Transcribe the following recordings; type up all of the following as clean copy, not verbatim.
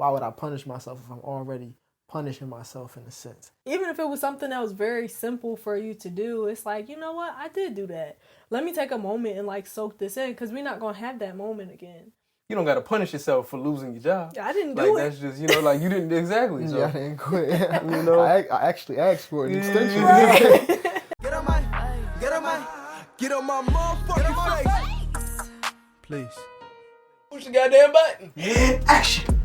why would I punish myself if I'm already punishing myself in a sense? Even if it was something that was very simple for you to do, it's like, you know what? I did do that. Let me take a moment and like soak this in, because we're not going to have that moment again. You don't got to punish yourself for losing your job. I didn't do it. That's just, you know, like you didn't exactly. So. Yeah, I didn't quit. You know, I actually asked for an extension. Right. Get on my motherfucking face. please. Push the goddamn button. Action.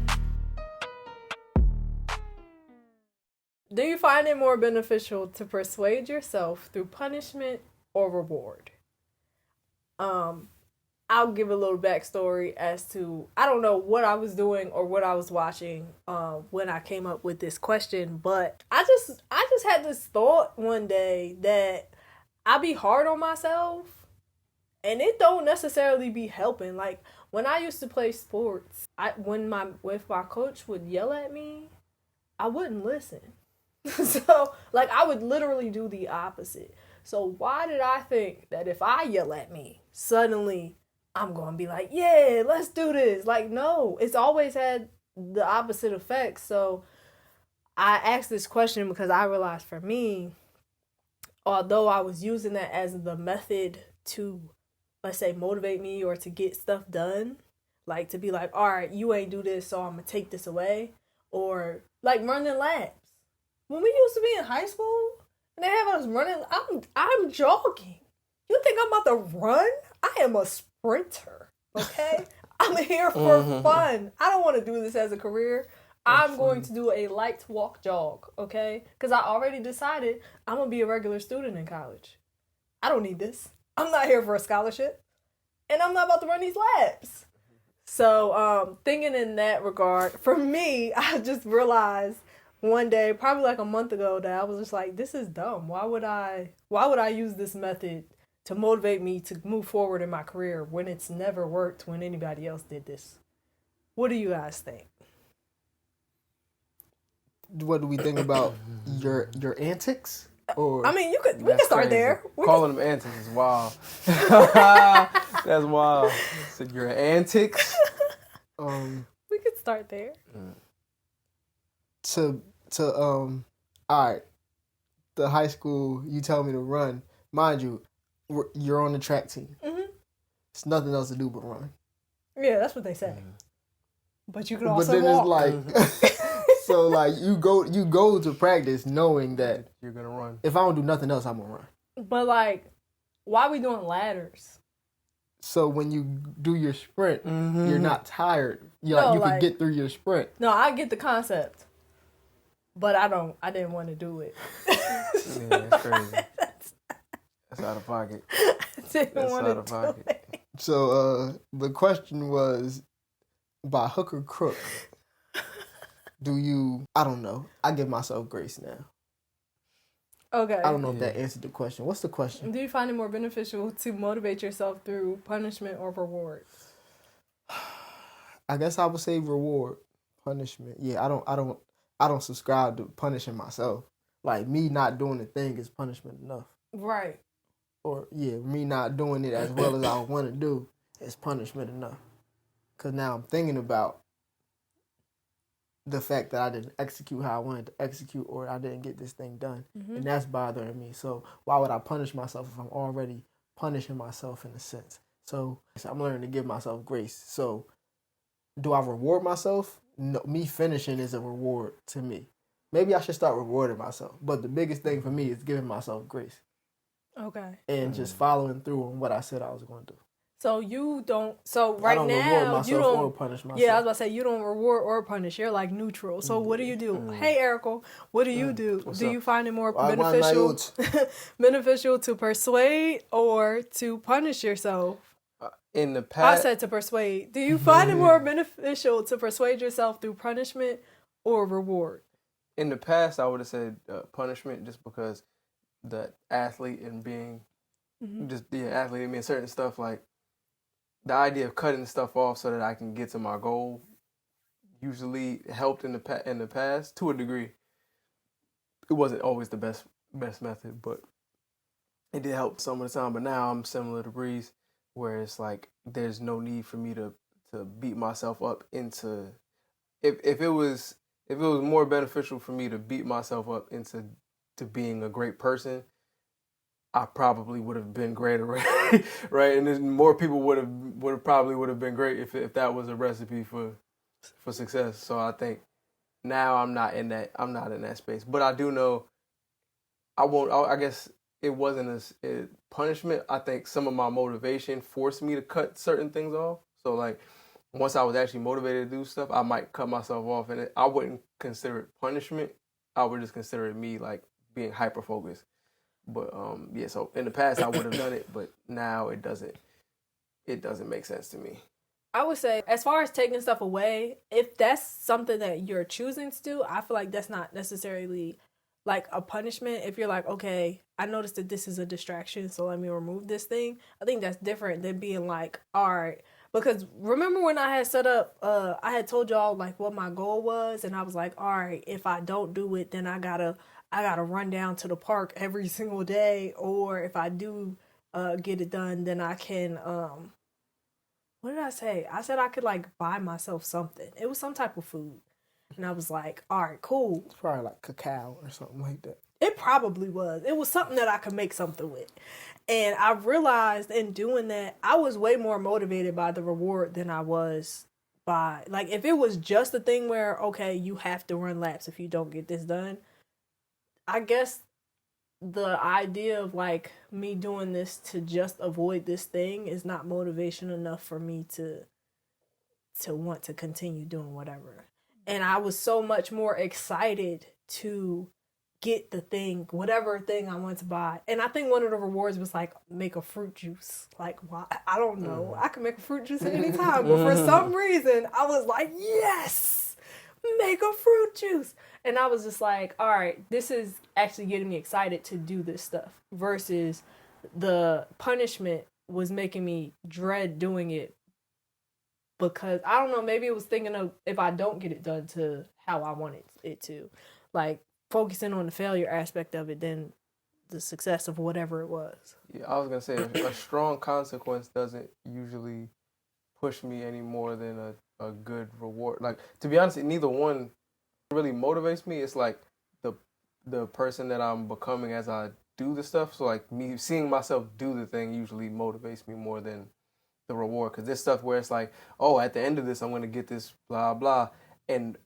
Do you find it more beneficial to persuade yourself through punishment or reward? I'll give a little backstory as to, I don't know what I was doing or what I was watching when I came up with this question, but I just had this thought one day that I be hard on myself and it don't necessarily be helping. Like when I used to play sports, if my coach would yell at me, I wouldn't listen. So like I would literally do the opposite. So why did I think that if I yell at me, suddenly I'm going to be like, yeah, let's do this? Like, no, it's always had the opposite effect. So I asked this question because I realized for me, although I was using that as the method to, let's say, motivate me or to get stuff done, like to be like, all right, you ain't do this, so I'm going to take this away. Or like running laps. When we used to be in high school and they have us running, I'm jogging. You think I'm about to run? I am a sprinter, okay? I'm here for fun. I don't want to do this as a career. I'm going to do a light walk jog, okay? Because I already decided I'm going to be a regular student in college. I don't need this. I'm not here for a scholarship. And I'm not about to run these laps. So thinking in that regard, for me, I just realized one day, probably like a month ago, that I was just like, this is dumb. Why would I use this method to motivate me to move forward in my career when it's never worked when anybody else did this? What do you guys think? What do we think about your antics? Or I mean, we can start there. Calling them antics is wild. That's wild. So your antics. We could start there. All right, the high school you tell me to run, mind you, you're on the track team. Mm-hmm. It's nothing else to do but run. Yeah, that's what they say. But you can also walk. But then it's like, so like you go to practice knowing that you're gonna run. If I don't do nothing else, I'm gonna run. But like, why are we doing ladders? So when you do your sprint, you're not tired. You can get through your sprint. No, I get the concept. But I didn't want to do it. Yeah, that's crazy. That's out of pocket. That's out of pocket. So the question was, by hook or crook, do you, I don't know. I give myself grace now. Okay. I don't know if that answered the question. What's the question? Do you find it more beneficial to motivate yourself through punishment or reward? I guess I would say reward. Punishment. Yeah, I don't subscribe to punishing myself. Like, me not doing the thing is punishment enough. Right. Or, yeah, me not doing it as well as I want to do is punishment enough. Because now I'm thinking about the fact that I didn't execute how I wanted to execute, or I didn't get this thing done. Mm-hmm. And that's bothering me. So why would I punish myself if I'm already punishing myself in a sense? So I'm learning to give myself grace. So do I reward myself? No, me finishing is a reward to me. Maybe I should start rewarding myself. But the biggest thing for me is giving myself grace. Okay. And just following through on what I said I was going to do. So you don't. So right I don't now reward myself you don't or punish myself. Yeah, I was about to say you don't reward or punish. You're like neutral. So what do you do? Hey, Erica, what do you do? Do you find it more beneficial to persuade or to punish yourself? In the past, I said to persuade. Do you find it more beneficial to persuade yourself through punishment or reward? In the past, I would have said punishment, just because the athlete and being just being an athlete and being certain stuff, like the idea of cutting stuff off so that I can get to my goal usually helped in the past to a degree. It wasn't always the best method, but it did help some of the time. But now I'm similar to Breeze, where it's like there's no need for me to beat myself up into if it was more beneficial for me to beat myself up into being a great person, I probably would have been great already, right? And then more people would have been great if that was a recipe for success. So I think now I'm not in that space. But I do know I guess it wasn't a punishment. I think some of my motivation forced me to cut certain things off. So like once I was actually motivated to do stuff, I might cut myself off, and I wouldn't consider it punishment. I would just consider it me like being hyper focused. But yeah, so in the past I would have done it, but now it doesn't make sense to me. I would say, as far as taking stuff away, if that's something that you're choosing to do, I feel like that's not necessarily like a punishment. If you're like, okay, I noticed that this is a distraction, so let me remove this thing. I think that's different than being like, all right. Because remember when I had set up, I had told y'all like what my goal was, and I was like, all right, if I don't do it, then I gotta run down to the park every single day, or if I do get it done, then I can what did I say? I said I could like buy myself something. It was some type of food. And I was like, all right, cool. It's probably like cacao or something like that. It probably was. It was something that I could make something with. And I realized in doing that, I was way more motivated by the reward than I was by, like, if it was just a thing where, okay, you have to run laps if you don't get this done, I guess the idea of like me doing this to just avoid this thing is not motivation enough for me to want to continue doing whatever. And I was so much more excited to get the thing, whatever thing I wanted to buy. And I think one of the rewards was like make a fruit juice. Like, why? I don't know. I can make a fruit juice at any time. But for some reason, I was like, yes, make a fruit juice. And I was just like, all right, this is actually getting me excited to do this stuff versus the punishment was making me dread doing it because I don't know, maybe it was thinking of if I don't get it done to how I wanted it to, like focusing on the failure aspect of it than the success of whatever it was. Yeah, I was gonna say a strong consequence doesn't usually push me any more than a good reward. Like, to be honest, neither one really motivates me. It's like the person that I'm becoming as I do the stuff. So like me seeing myself do the thing usually motivates me more than the reward. Because this stuff where it's like, oh, at the end of this I'm gonna get this blah blah, and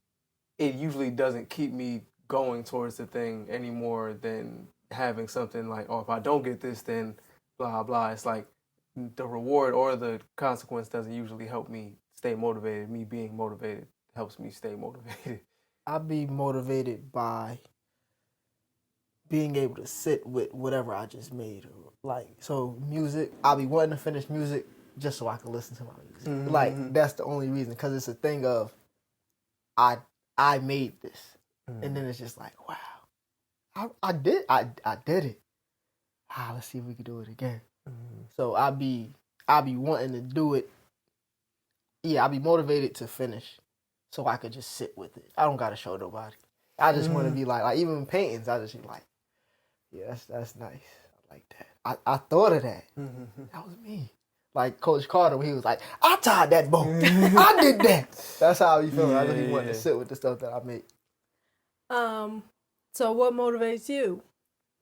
it usually doesn't keep me going towards the thing any more than having something like, oh, if I don't get this, then blah blah. It's like the reward or the consequence doesn't usually help me stay motivated. Me being motivated helps me stay motivated. I'd be motivated by being able to sit with whatever I just made. Like, so music, I'll be wanting to finish music just so I can listen to my music. Mm-hmm. Like, that's the only reason, because it's a thing of I made this. Mm-hmm. And then it's just like, wow, I did it. Let's see if we can do it again. Mm-hmm. So I'll be wanting to do it. Yeah, I'll be motivated to finish so I could just sit with it. I don't got to show nobody. I just want to be like even paintings, I just be like, yeah, that's nice. I like that. I thought of that. Mm-hmm. That was me. Like Coach Carter, when he was like, I tied that boat. I did that. That's how you feel. Yeah, I just want to sit with the stuff that I make. So what motivates you?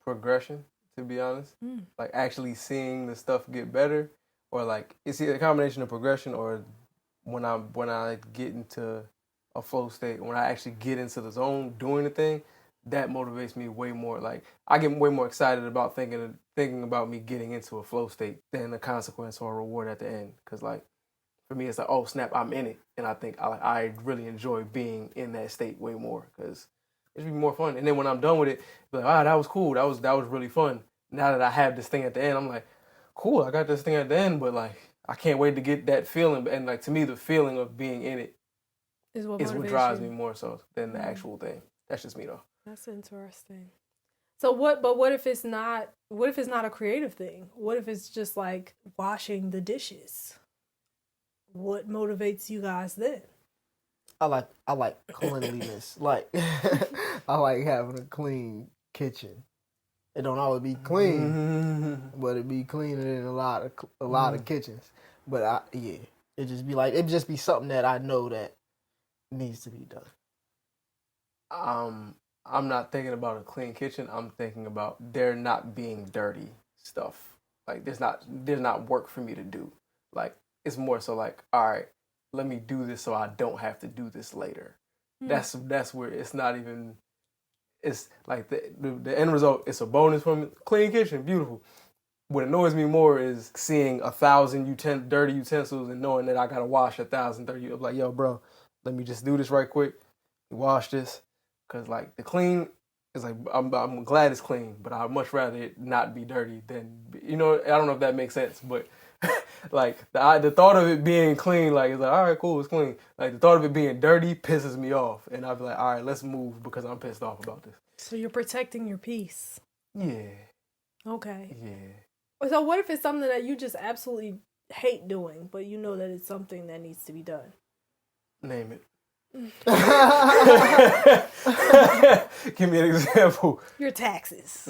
Progression, to be honest. Like actually seeing the stuff get better, or like it's either a combination of progression or when I get into a flow state, when I actually get into the zone doing the thing, that motivates me way more. Like I get way more excited about thinking about me getting into a flow state than the consequence or a reward at the end. Because like for me, it's like, oh snap, I'm in it, and I think I really enjoy being in that state way more because it's be more fun. And then when I'm done with it, be like, that was cool. That was really fun. Now that I have this thing at the end, I'm like, cool, I got this thing at the end, but like I can't wait to get that feeling. And like to me, the feeling of being in it is what drives me more so than the actual thing. That's just me though. That's interesting. So what if it's not a creative thing? What if it's just like washing the dishes? What motivates you guys then? I like cleanliness. Like I like having a clean kitchen. It don't always be clean, but it be cleaner than a lot of kitchens. But it just be something that I know that needs to be done? I'm not thinking about a clean kitchen. I'm thinking about there not being dirty stuff. Like there's not work for me to do. Like it's more so like, all right, let me do this so I don't have to do this later. That's where it's not even. It's like the end result. It's a bonus for me. Clean kitchen, beautiful. What annoys me more is seeing 1,000 dirty utensils and knowing that I gotta wash 1,000 dirty. I'm like, yo, bro, let me just do this right quick. Wash this, cause like the clean is like I'm glad it's clean, but I'd much rather it not be dirty than I don't know if that makes sense, but like the thought of it being clean, like it's like all right, cool, it's clean. Like the thought of it being dirty pisses me off, and I'd be like, all right, let's move because I'm pissed off about this. So you're protecting your peace. Yeah. Okay. Yeah. So what if it's something that you just absolutely hate doing, but you know that it's something that needs to be done? Name it. Give me an example. Your taxes.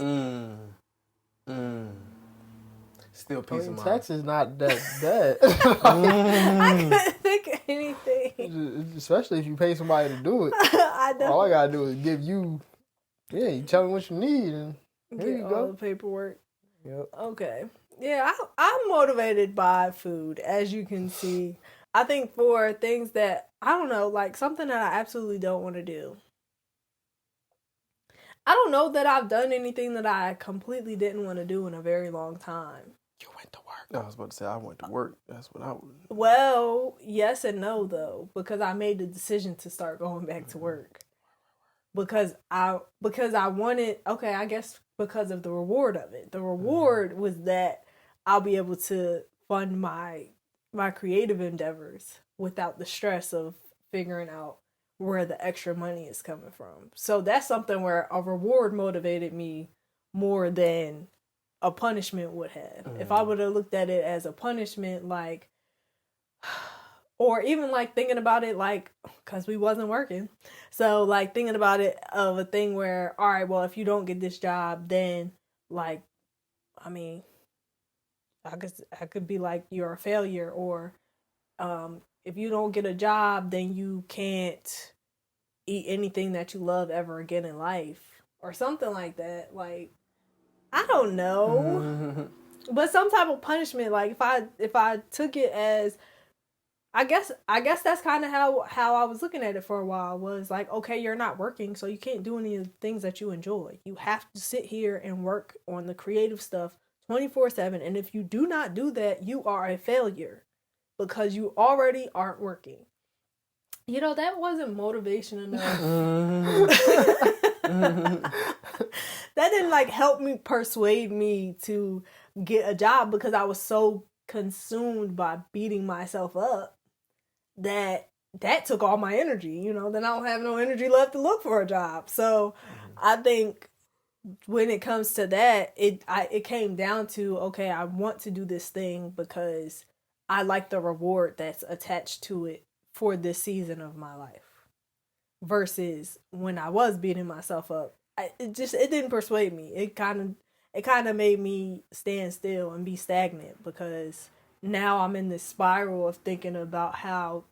Still peace of mind. Taxes not that bad. I couldn't think of anything. Especially if you pay somebody to do it. I know. All I gotta do is give you, you tell me what you need, and here you all go. the paperwork. Yep. Okay. Yeah, I'm motivated by food, as you can see. I think for things that, I don't know, like something that I absolutely don't want to do. I don't know that I've done anything that I completely didn't want to do in a very long time. You went to work. I was about to say I went to work. That's what I would. Well, yes and no though, because I made the decision to start going back to work. Because I wanted, okay, I guess because of the reward of it. The reward was that I'll be able to fund my creative endeavors without the stress of figuring out where the extra money is coming from. So that's something where a reward motivated me more than a punishment would have. If I would have looked at it as a punishment, like, or even like thinking about it like, because we wasn't working. So like thinking about it of a thing where, all right, well, if you don't get this job, then like, I mean, I could be like, you're a failure, or if you don't get a job, then you can't eat anything that you love ever again in life, or something like that. Like, I don't know, but some type of punishment. Like if I took it as, I guess that's kind of how I was looking at it for a while, was like, okay, you're not working, so you can't do any of the things that you enjoy. You have to sit here and work on the creative stuff 24/7, and if you do not do that, you are a failure because you already aren't working. You know, that wasn't motivation enough. That didn't like help me persuade me to get a job, because I was so consumed by beating myself up that took all my energy. You know, then I don't have no energy left to look for a job. So I think when it comes to that, it came down to, okay, I want to do this thing because I like the reward that's attached to it for this season of my life, versus when I was beating myself up. It didn't persuade me. It kind of made me stand still and be stagnant, because now I'm in this spiral of thinking about how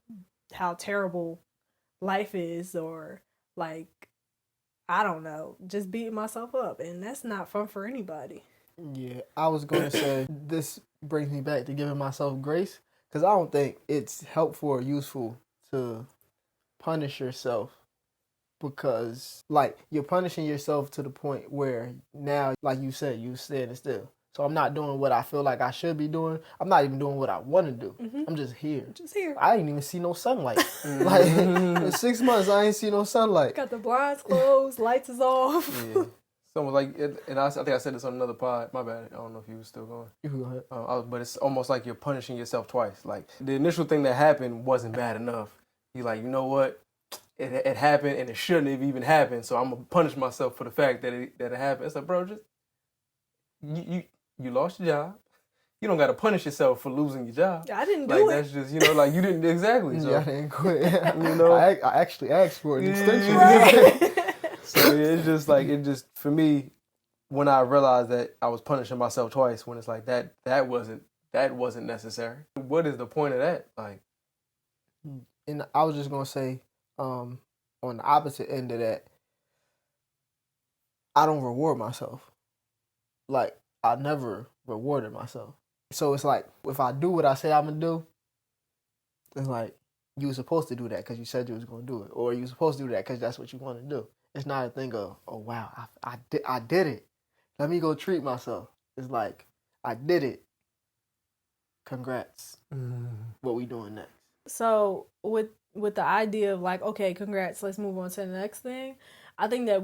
terrible life is, or like, I don't know, just beating myself up, and that's not fun for anybody. Yeah, I was going to say, this brings me back to giving myself grace, because I don't think it's helpful or useful to punish yourself, because, like, you're punishing yourself to the point where now, like you said, you standing still. So I'm not doing what I feel like I should be doing. I'm not even doing what I want to do. I'm just here. I ain't even see no sunlight. Like, in 6 months, I ain't see no sunlight. Got the blinds closed, lights is off. Yeah. Someone like, and I think I said this on another pod. My bad. I don't know if you were still going. You can go ahead. But it's almost like you're punishing yourself twice. Like, the initial thing that happened wasn't bad enough. You're like, you know what? It happened, and it shouldn't have even happened. So I'm gonna punish myself for the fact that it happened. It's like, bro, just you lost your job. You don't gotta punish yourself for losing your job. I didn't like, do it. That's just, you know, like, you didn't exactly. So yeah, I didn't quit. you know, I actually asked for an extension. Right. So it's just like, for me, when I realized that I was punishing myself twice, when it's like that wasn't necessary. What is the point of that? Like, and I was just gonna say, on the opposite end of that, I don't reward myself. Like, I never rewarded myself. So it's like, if I do what I say I'm going to do, it's like, you were supposed to do that because you said you was going to do it. Or you were supposed to do that because that's what you want to do. It's not a thing of, oh, wow, I did it. Let me go treat myself. It's like, I did it. Congrats. What we doing next? So with the idea of like, okay, congrats, let's move on to the next thing. I think that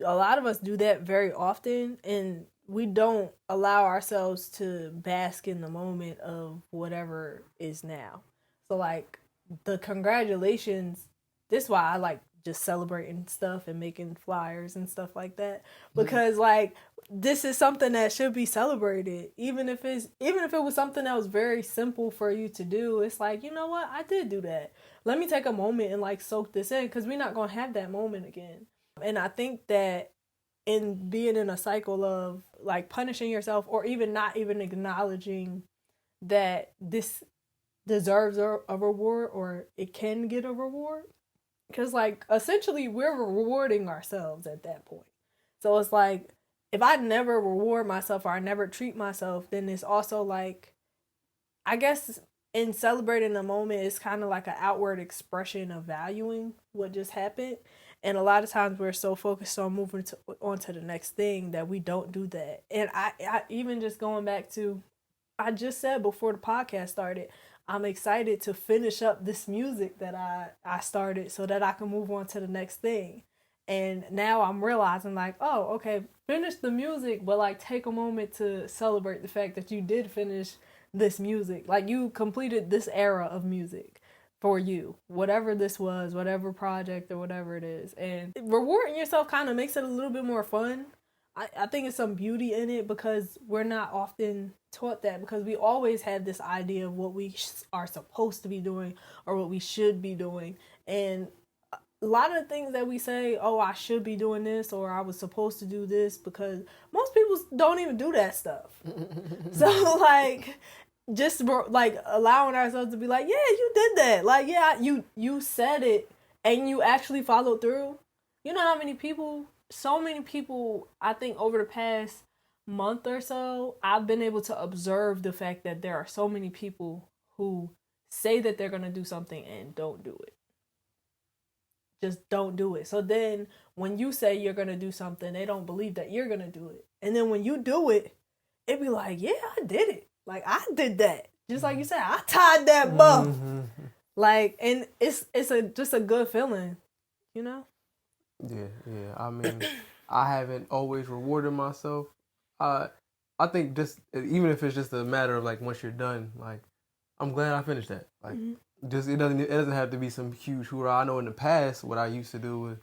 a lot of us do that very often, and we don't allow ourselves to bask in the moment of whatever is now. So like the congratulations, this is why I like just celebrating stuff and making flyers and stuff like that, because like this is something that should be celebrated, even if it was something that was very simple for you to do. It's like, you know what, I did do that. Let me take a moment and like soak this in, because we're not gonna have that moment again. And I think that in being in a cycle of like punishing yourself, or even not even acknowledging that this deserves a reward, or it can get a reward, because like essentially we're rewarding ourselves at that point. So it's like, if I never reward myself or I never treat myself, then it's also like, I guess in celebrating the moment, it's kind of like an outward expression of valuing what just happened. And a lot of times we're so focused on moving on to the next thing that we don't do that. And I even just going back to, I just said before the podcast started, I'm excited to finish up this music that I started so that I can move on to the next thing. And now I'm realizing like, oh, okay, finish the music, but like take a moment to celebrate the fact that you did finish this music. Like you completed this era of music for you, whatever this was, whatever project or whatever it is. And rewarding yourself kind of makes it a little bit more fun. I think it's some beauty in it, because we're not often taught that, because we always had this idea of what we are supposed to be doing or what we should be doing. And a lot of the things that we say, oh, I should be doing this, or I was supposed to do this, because most people don't even do that stuff. So like, just like allowing ourselves to be like, yeah, you did that. Like, yeah, you said it and you actually followed through. You know how many people, so many people, I think over the past month or so, I've been able to observe the fact that there are so many people who say that they're going to do something and don't do it. Just don't do it. So then when you say you're going to do something, they don't believe that you're going to do it. And then when you do it, it be like, yeah, I did it. Like, I did that. Just like you said, I tied that buff. Like, and it's just a good feeling, you know? Yeah. I mean, I haven't always rewarded myself. I think just, even if it's just a matter of like, once you're done, like, I'm glad I finished that. Like, just it doesn't have to be some huge hoorah. I know in the past what I used to do was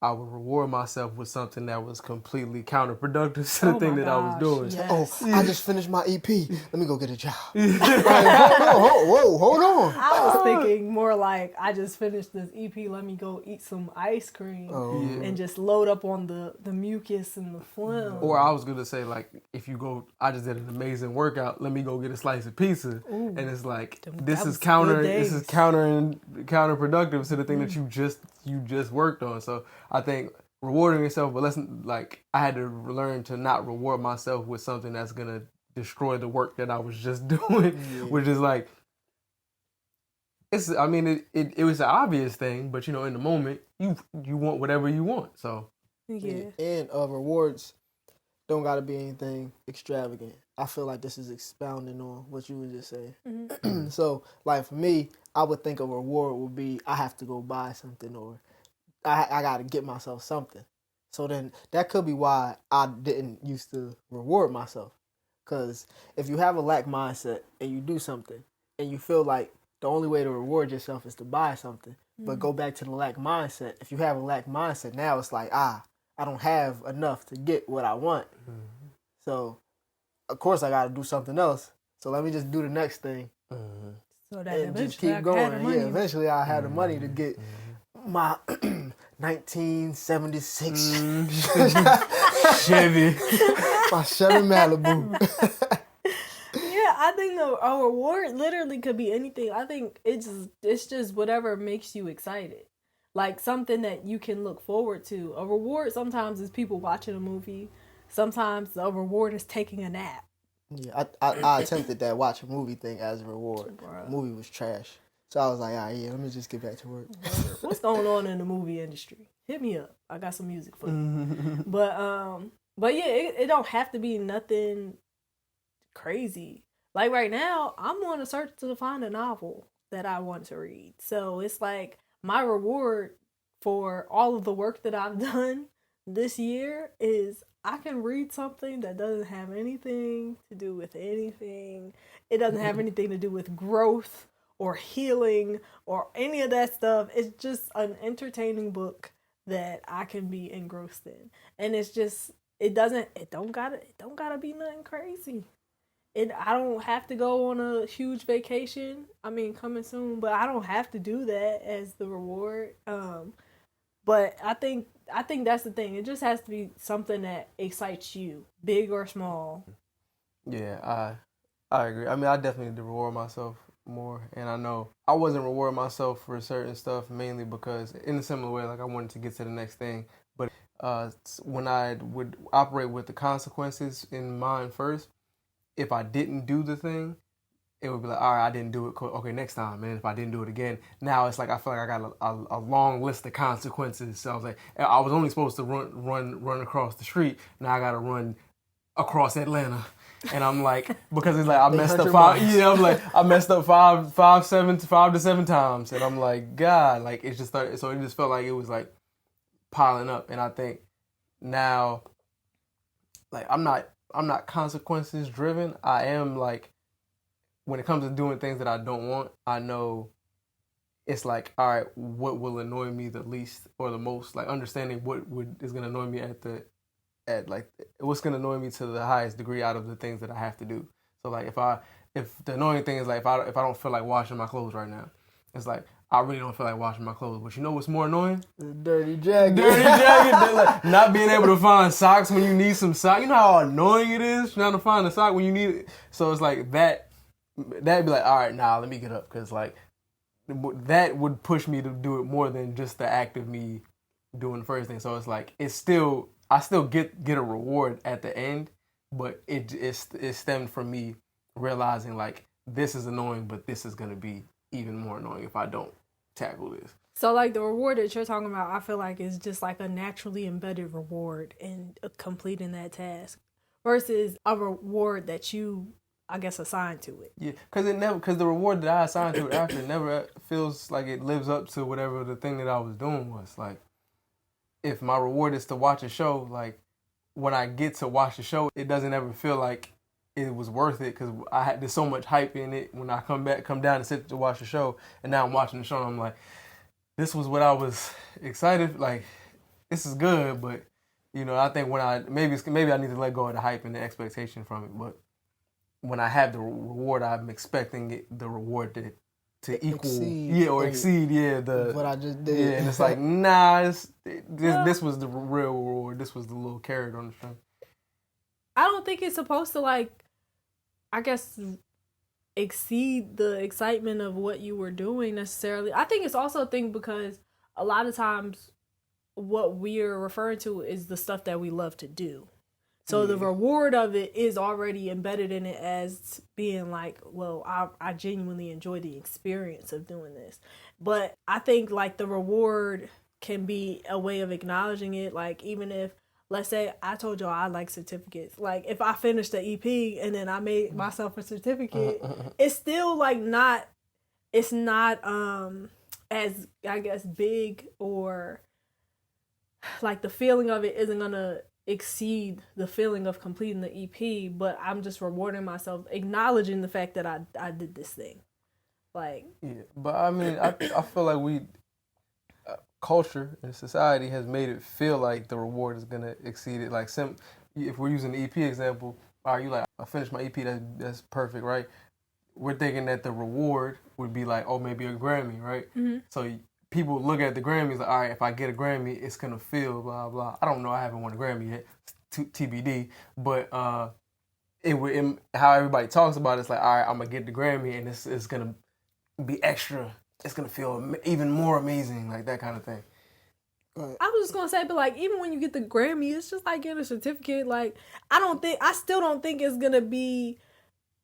I would reward myself with something that was completely counterproductive to the thing that I was doing. Yes. Oh, I just finished my EP. Let me go get a job. Like, hold on. I was thinking more like, I just finished this EP. Let me go eat some ice cream and just load up on the mucus and the phlegm. Or I was gonna say like, if you go, I just did an amazing workout. Let me go get a slice of pizza. Ooh, and it's like this is counterproductive to the thing that you just worked on. So I think rewarding yourself, but I had to learn to not reward myself with something that's gonna destroy the work that I was just doing, which is like, it was an obvious thing, but you know, in the moment, you want whatever you want, so. Yeah. And rewards don't gotta be anything extravagant. I feel like this is expounding on what you were just saying. Mm-hmm. So, like for me, I would think a reward would be I have to go buy something, or I got to get myself something. So then that could be why I didn't used to reward myself. Because if you have a lack mindset and you do something and you feel like the only way to reward yourself is to buy something, but go back to the lack mindset. If you have a lack mindset, now it's like, I don't have enough to get what I want. Mm-hmm. So, of course, I got to do something else. So let me just do the next thing. Mm-hmm. So that and just keep going. Yeah, eventually I had the money to get my 1976 Chevy. My Chevy Malibu. Yeah, I think a reward literally could be anything. I think it's just whatever makes you excited. like something that you can look forward to. A reward sometimes is people watching a movie. Sometimes a reward is taking a nap. Yeah, I attempted that watch a movie thing as a reward. Bruh. The movie was trash. So I was like, let me just get back to work. What's going on in the movie industry? Hit me up. I got some music for you. But yeah, it don't have to be nothing crazy. Like right now, I'm on a search to find a novel that I want to read. So it's like my reward for all of the work that I've done this year is I can read something that doesn't have anything to do with anything. It doesn't have anything to do with growth or healing or any of that stuff. It's just an entertaining book that I can be engrossed in. And it's just it don't gotta be nothing crazy. I don't have to go on a huge vacation. I mean, coming soon, but I don't have to do that as the reward. But I think that's the thing. It just has to be something that excites you, big or small. Yeah, I agree. I mean, I definitely need to reward myself more, and I know I wasn't rewarding myself for certain stuff mainly because in a similar way, like I wanted to get to the next thing. But when I would operate with the consequences in mind first, if I didn't do the thing, it would be like, all right, I didn't do it. Okay, next time, man. If I didn't do it again, now it's like I feel like I got a long list of consequences. So I was like, I was only supposed to run across the street. Now I got to run across Atlanta, and I'm like, because it's like I messed up five. Yeah, I'm like I messed up five to seven times, and I'm like, God, like it's just started, so it just felt like it was like piling up, and I think now, like I'm not consequences driven. I am like, when it comes to doing things that I don't want, I know it's like, all right, what will annoy me the least or the most? Like understanding what is gonna annoy me at what's gonna annoy me to the highest degree out of the things that I have to do. So like if the annoying thing is like if I don't feel like washing my clothes right now, it's like I really don't feel like washing my clothes. But you know what's more annoying? The dirty jacket. Like, not being able to find socks when you need some socks. You know how annoying it is trying to find a sock when you need it. So it's like that'd be like, all right, let me get up, because like that would push me to do it more than just the act of me doing the first thing. So it's like I still get a reward at the end, but it stemmed from me realizing like this is annoying, but this is gonna be even more annoying if I don't tackle this. So like the reward that you're talking about, I feel like is just like a naturally embedded reward in completing that task versus a reward that you, I guess, assigned to it. Yeah, because the reward that I assigned to it after never feels like it lives up to whatever the thing that I was doing was. Like, if my reward is to watch a show, like when I get to watch the show, it doesn't ever feel like it was worth it, because there's so much hype in it. When I come down and sit to watch the show, and now I'm watching the show, and I'm like, this was what I was excited, like, this is good, but, you know, I think maybe I need to let go of the hype and the expectation from it, but when I have the reward, I'm expecting the reward to equal, exceed, what I just did. Yeah, and it's like, nah, this was the real reward. This was the little carrot on the string. I don't think it's supposed to, like, I guess, exceed the excitement of what you were doing necessarily. I think it's also a thing because a lot of times what we're referring to is the stuff that we love to do. So the reward of it is already embedded in it as being like, well, I genuinely enjoy the experience of doing this. But I think like the reward can be a way of acknowledging it. Like even if, let's say I told y'all I like certificates. Like if I finished the EP and then I made myself a certificate, it's still like it's not as, I guess, big, or like the feeling of it isn't gonna exceed the feeling of completing the EP, but I'm just rewarding myself, acknowledging the fact that I did this thing. Like, yeah, but I mean, I feel like culture and society has made it feel like the reward is gonna exceed it. Like, if we're using the EP example, are you like, I finished my EP, that's perfect, right? We're thinking that the reward would be like, oh, maybe a Grammy, right? Mm-hmm. So people look at the Grammys like, all right, if I get a Grammy, it's gonna feel blah blah. I don't know, I haven't won a Grammy yet, TBD. But how everybody talks about it, it's like, all right, I'm gonna get the Grammy, and it's gonna be extra. it's gonna feel even more amazing, like that kind of thing. I was just gonna say, but like even when you get the Grammy, it's just like getting a certificate. Like I still don't think it's gonna be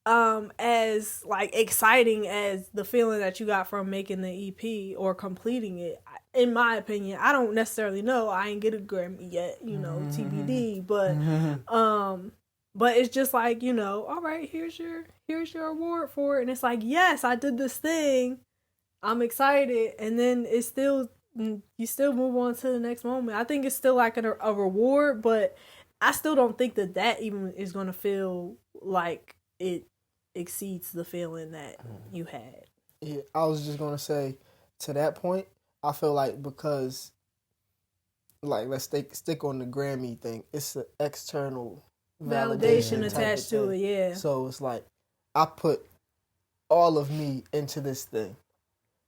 as like exciting as the feeling that you got from making the EP or completing it. In my opinion, I don't necessarily know. I ain't get a Grammy yet, TBD. But it's just like, all right, here's your award for it, and it's like, yes, I did this thing. I'm excited, and then it's still. You still move on to the next moment. I think it's still like a reward, but I still don't think that even is going to feel like it exceeds the feeling that you had. Yeah, I was just going to say, to that point, I feel like because, like, let's stick on the Grammy thing, it's an external validation attached to it, yeah. So it's like, I put all of me into this thing.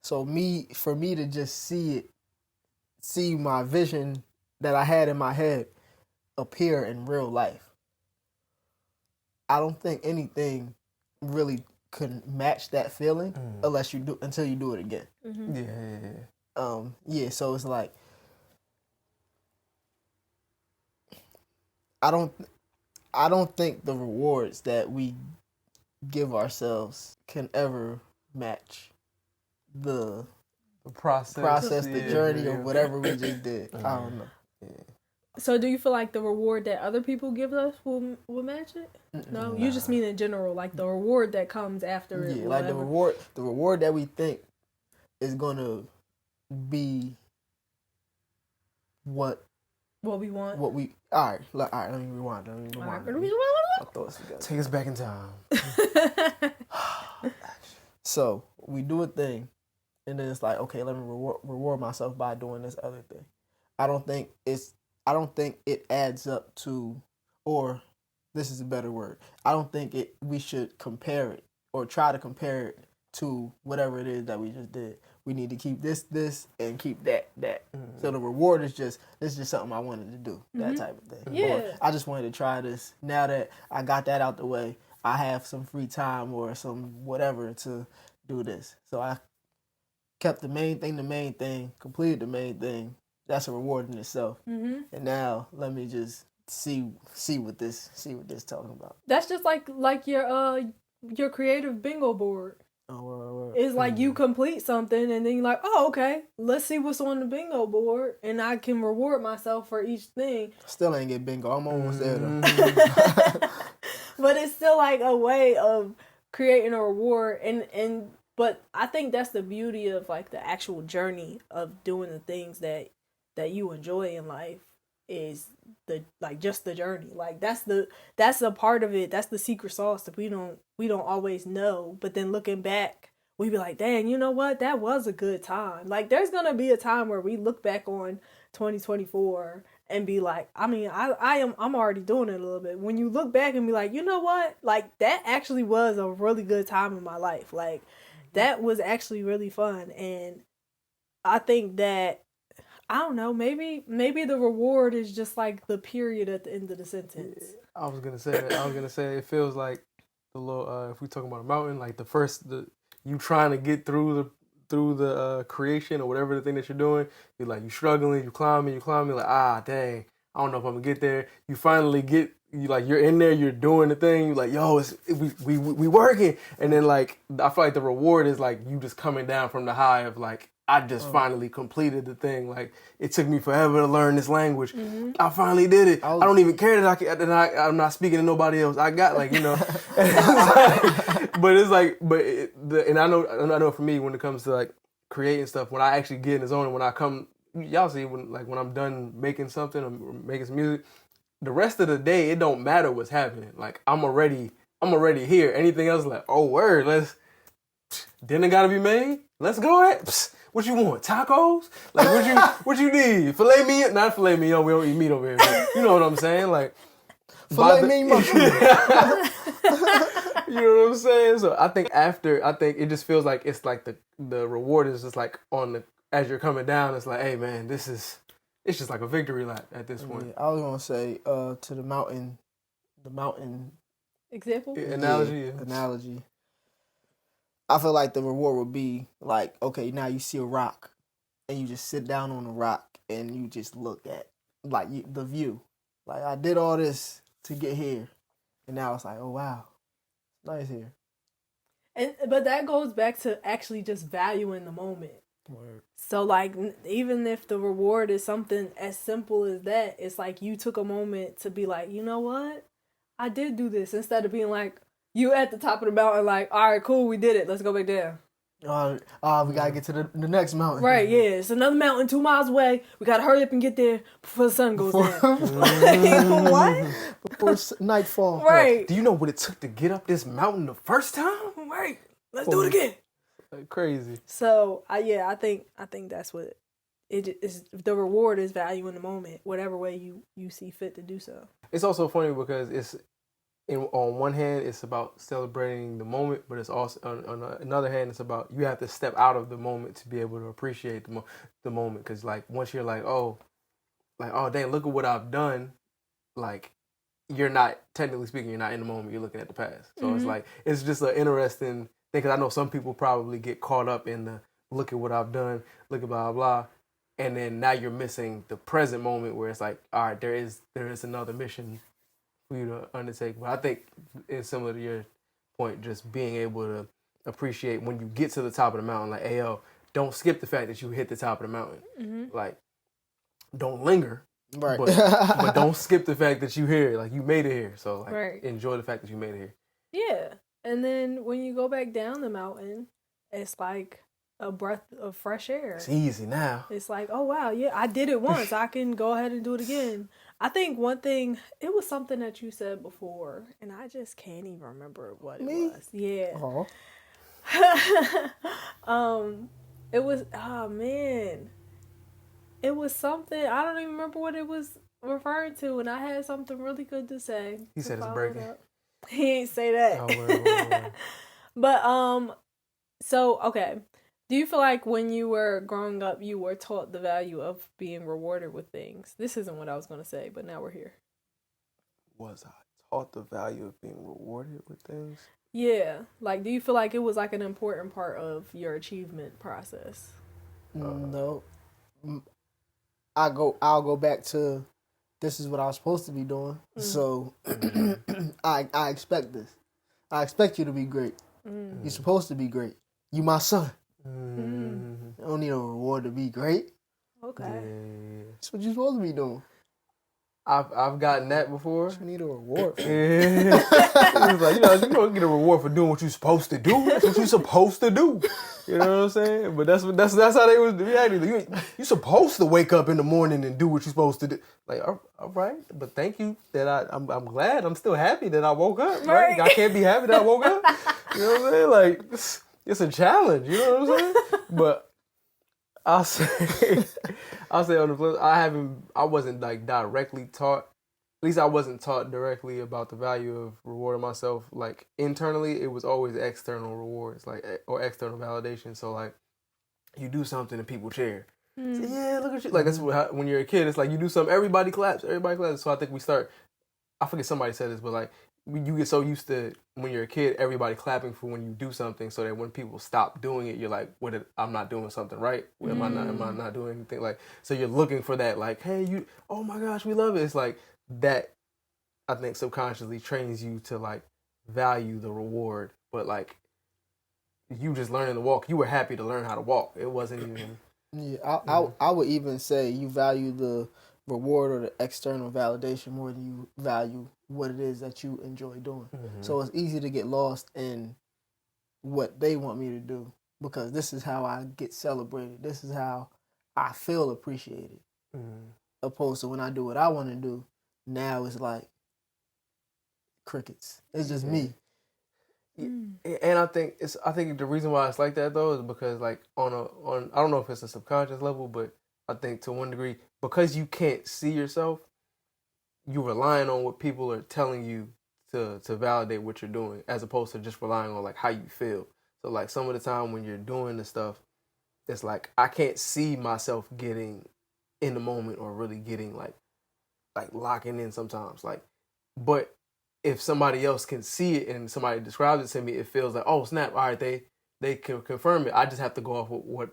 So for me to just see my vision that I had in my head appear in real life, I don't think anything really could match that feeling until you do it again. Mm-hmm. Yeah. So it's like I don't think the rewards that we give ourselves can ever match the process, the journey, or whatever we just did. I don't know. Yeah. So do you feel like the reward that other people give us will match it? No, you just mean in general, like the reward that comes after it. Yeah, like the reward that we think is gonna be what we want. All right. Let me rewind. My thoughts together. Take us back in time. So we do a thing, and then it's like, okay, let me reward myself by doing this other thing. I don't think it adds up to, or this is a better word, I don't think we should compare it or try to compare it to whatever it is that we just did. We need to keep this, and keep that. Mm-hmm. So the reward is this is just something I wanted to do, that type of thing. Yeah. Or I just wanted to try this. Now that I got that out the way, I have some free time or some whatever to do this. So I kept the main thing, completed the main thing. That's a reward in itself. Mm-hmm. And now let me just see what this talking about. That's just like your creative bingo board. Oh, it's like you complete something and then you're like, oh, okay, let's see what's on the bingo board, and I can reward myself for each thing. Still ain't get bingo. I'm almost there though. But it's still like a way of creating a reward, but I think that's the beauty of like the actual journey of doing the things that you enjoy in life, is just the journey. Like that's a part of it. That's the secret sauce that we don't always know. But then looking back, we be like, dang, you know what? That was a good time. Like there's gonna be a time where we look back on 2024 and be like, I mean, I'm already doing it a little bit. When you look back and be like, you know what? Like that actually was a really good time in my life. Like that was actually really fun. And I think that, I don't know, maybe the reward is just like the period at the end of the sentence. I was gonna say it feels like the little if we talking about a mountain, like you trying to get through the creation or whatever the thing that you're doing, you're like, you struggling, you climbing, like, dang, I don't know if I'm gonna get there. You finally get, you're in there, you're doing the thing, you're like, yo, we working. And then like, I feel like the reward is like you just coming down from the high of like, I just finally completed the thing. Like it took me forever to learn this language. Mm-hmm. I finally did it. I don't even care that I'm not speaking to nobody else. I got and I know for me when it comes to like creating stuff, when I actually get in the zone and when I come, y'all see when I'm done making something or making some music, the rest of the day it don't matter what's happening. Like I'm already here. Anything else like, oh word, dinner gotta be made. Let's go ahead. What you want? Tacos? Like what you need? Filet mignon? Not filet mignon. We don't eat meat over here. But you know what I'm saying? Like filet mignon mushroom. You know what I'm saying? So I think it just feels like it's like the reward is just like as you're coming down. It's like, hey man, it's just like a victory lap at this point. Yeah, I was gonna say to the mountain example analogy. Analogy. I feel like the reward would be like, okay, now you see a rock, and you just sit down on the rock and you just look at like the view. Like I did all this to get here, and now it's like, oh wow, it's nice here. But that goes back to actually just valuing the moment. Word. So like even if the reward is something as simple as that, it's like you took a moment to be like, you know what, I did do this, instead of being like you at the top of the mountain like, all right, cool, we did it, let's go back down. We gotta get to the next mountain. Right, yeah, it's another mountain 2 miles away. We gotta hurry up and get there before the sun goes down. Like, what? Before nightfall. Right. Do you know what it took to get up this mountain the first time? Right. Let's do it again. Like crazy. So I think that's what it is. The reward is value in the moment, whatever way you see fit to do so. It's also funny because it's on one hand it's about celebrating the moment, but it's also on another hand it's about you have to step out of the moment to be able to appreciate the moment. Because like once you're like oh dang, look at what I've done, like you're not, technically speaking, you're not in the moment, you're looking at the past. So it's like it's just an interesting thing, because I know some people probably get caught up in the look at what I've done, look at blah blah, and then now you're missing the present moment where it's like, all right, there is another mission for you to undertake. But I think it's similar to your point, just being able to appreciate when you get to the top of the mountain, like, hey, yo, don't skip the fact that you hit the top of the mountain. Like, don't linger, Right. but don't skip the fact that you here, like you made it here. So like, Right. enjoy the fact that you made it here. Yeah. And then when you go back down the mountain, it's like a breath of fresh air. It's easy now. It's like, oh wow, yeah, I did it once. I can go ahead and do it again. I think one thing, it was something that you said before, and I just can't even remember what it was. Yeah. It was, oh man. It was something, I don't even remember what it was referring to, and I had something really good to say. He said it's breaking. He ain't say that. Oh, word. But, so, okay. Do you feel like when you were growing up, you were taught the value of being rewarded with things? This isn't what I was going to say, but now we're here. Was I taught the value of being rewarded with things? Yeah. Like, do you feel like it was like an important part of your achievement process? No. I'll go back to this is what I was supposed to be doing. So I expect this. I expect you to be great. You're supposed to be great. You my son. I don't need a reward to be great. Okay. Yeah. That's what you're supposed to be doing. I've gotten that before. You need a reward for. Yeah. It was like, you don't get a reward for doing what you're supposed to do. That's what you're supposed to do. You know what I'm saying? But that's how they was reacting. You're supposed to wake up in the morning and do what you're supposed to do. Like, all right, but thank you that I'm glad. I'm still happy that I woke up. Right? I can't be happy that I woke up. You know what I'm saying? Like, it's a challenge. You know what I'm saying? But I'll say on the flip, I wasn't like directly taught. At least I wasn't taught directly about the value of rewarding myself. Like internally, it was always external rewards, like or external validation. So like, you do something and people cheer. So, yeah, look at you. Like that's when you're a kid, it's like you do something, everybody claps. So I think we start. I forget somebody said this, but like you get so used to when you're a kid, everybody clapping for when you do something, so that when people stop doing it, you're like, I'm not doing something right. Am I not doing anything? Like, so you're looking for that, like, hey, oh my gosh, we love it. It's like that, I think subconsciously trains you to like value the reward. But like, you just learning to walk, you were happy to learn how to walk. It wasn't even. Yeah, I would even say you value the reward or the external validation more than you value what it is that you enjoy doing. So it's easy to get lost in what they want me to do because this is how I get celebrated. This is how I feel appreciated. Opposed to when I do what I want to do, now it's like crickets. It's just me. And I think the reason why it's like that though is because like on I don't know if it's a subconscious level, but I think to one degree, because you can't see yourself, you're relying on what people are telling you to validate what you're doing, as opposed to just relying on like how you feel. So like some of the time when you're doing the stuff, it's like I can't see myself getting in the moment or really getting like locking in sometimes. Like, but if somebody else can see it and somebody describes it to me, it feels like, oh snap, all right, they they can confirm it. I just have to go off with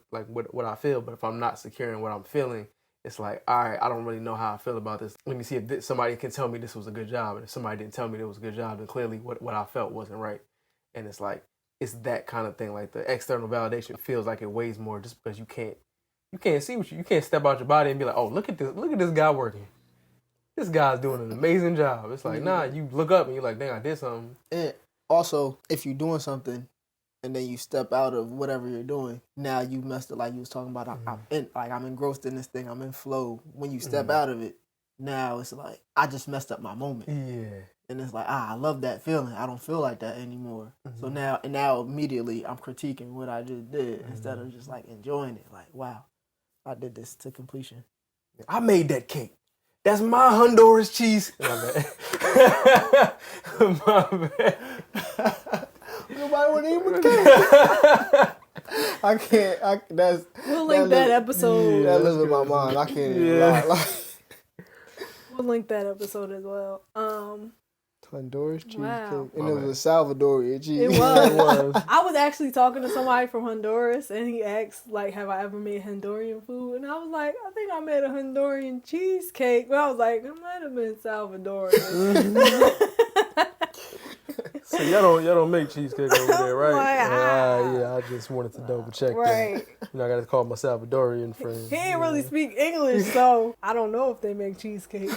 what I feel. But if I'm not secure in what I'm feeling, it's like, all right, I don't really know how I feel about this. Let me see if somebody can tell me this was a good job. And if somebody didn't tell me it was a good job, then clearly what I felt wasn't right. And it's like, it's that kind of thing. Like the external validation feels like it weighs more just because you can't see you can't step out your body and be like, oh, look at this guy working. This guy's doing an amazing job. It's like, nah, you look up and you're like, dang, I did something. And also, if you're doing something and then you step out of whatever you're doing, now you messed up. Like you was talking about, I'm engrossed in this thing. I'm in flow. When you step out of it, now it's like I just messed up my moment. Yeah. And it's like, I love that feeling. I don't feel like that anymore. So now immediately I'm critiquing what I just did instead of just like enjoying it. Like, wow, I did this to completion. I made that cake. That's my Honduras cheese. My bad. My bad. Nobody want to eat with cake. I can't. We'll link that episode. That lives in my mind. I can't even lie. We'll link that episode as well. Honduras cheesecake. Wow. And it was a Salvadorian cheese. It was. I was actually talking to somebody from Honduras, and he asked, like, have I ever made Honduran food? And I was like, I think I made a Honduran cheesecake. But I was like, it might have been Salvadorian. So y'all don't make cheesecake over there, right? Like, yeah, I just wanted to double check right. that. I got to call my Salvadorian friend. He ain't really speak English, so I don't know if they make cheesecake.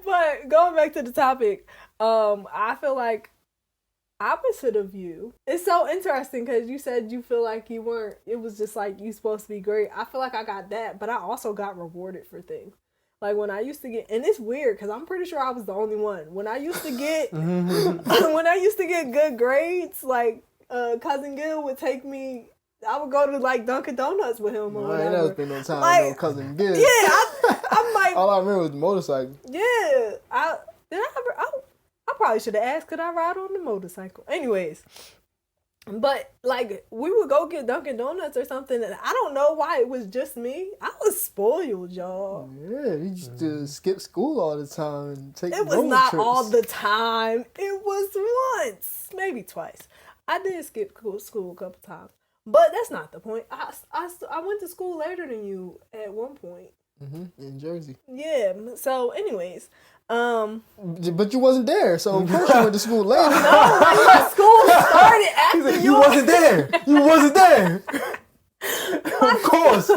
But going back to the topic, I feel like opposite of you. It's so interesting because you said you feel like you weren't. It was just like you supposed to be great. I feel like I got that, but I also got rewarded for things. Like when I used to get, and it's weird because I'm pretty sure I was the only one. When I used to get, when I used to get good grades, like Cousin Gil would take me. I would go to like Dunkin' Donuts with him. Or I ain't never spent no time like, with no Cousin Gil. Yeah, I'm like. All I remember was the motorcycle. Yeah, I probably should have asked, could I ride on the motorcycle? Anyways, but like we would go get Dunkin' Donuts or something, and I don't know why it was just me. I was spoiled, y'all. Yeah, you used to skip school all the time and take It was road not trips. all the time. It was once, maybe twice. I did skip school a couple times, but that's not the point. I went to school later than you at one point. In Jersey. Yeah. So, anyways, but you wasn't there, so of course you went to school later. no, like my school started after You wasn't there. You wasn't there. Of course.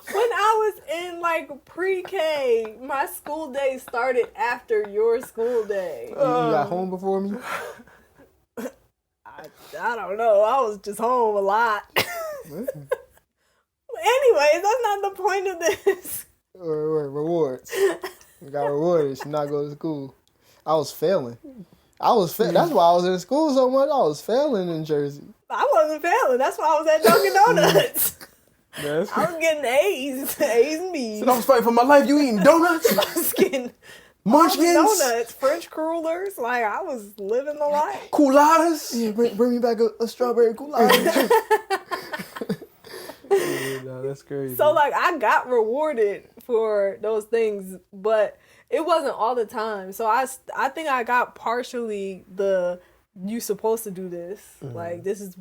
When I was in like pre-K, my school day started after your school day. You got home before me? I don't know. I was just home a lot. Anyways, that's not the point of this. Rewards. You got rewarded. Should not go to school. I was failing. That's why I was in school so much. I was failing in Jersey. I wasn't failing. That's why I was at Dunkin' Donuts. I was getting A's and B's. So I was fighting for my life. You eating donuts? I was getting Munchkins? donuts, French crullers. Like, I was living the life. Cooladas? Yeah, bring me back a strawberry coolade. Yeah, no, that's crazy. So, like, I got rewarded for those things, but it wasn't all the time. So, I think I got partially you supposed to do this. Like, this is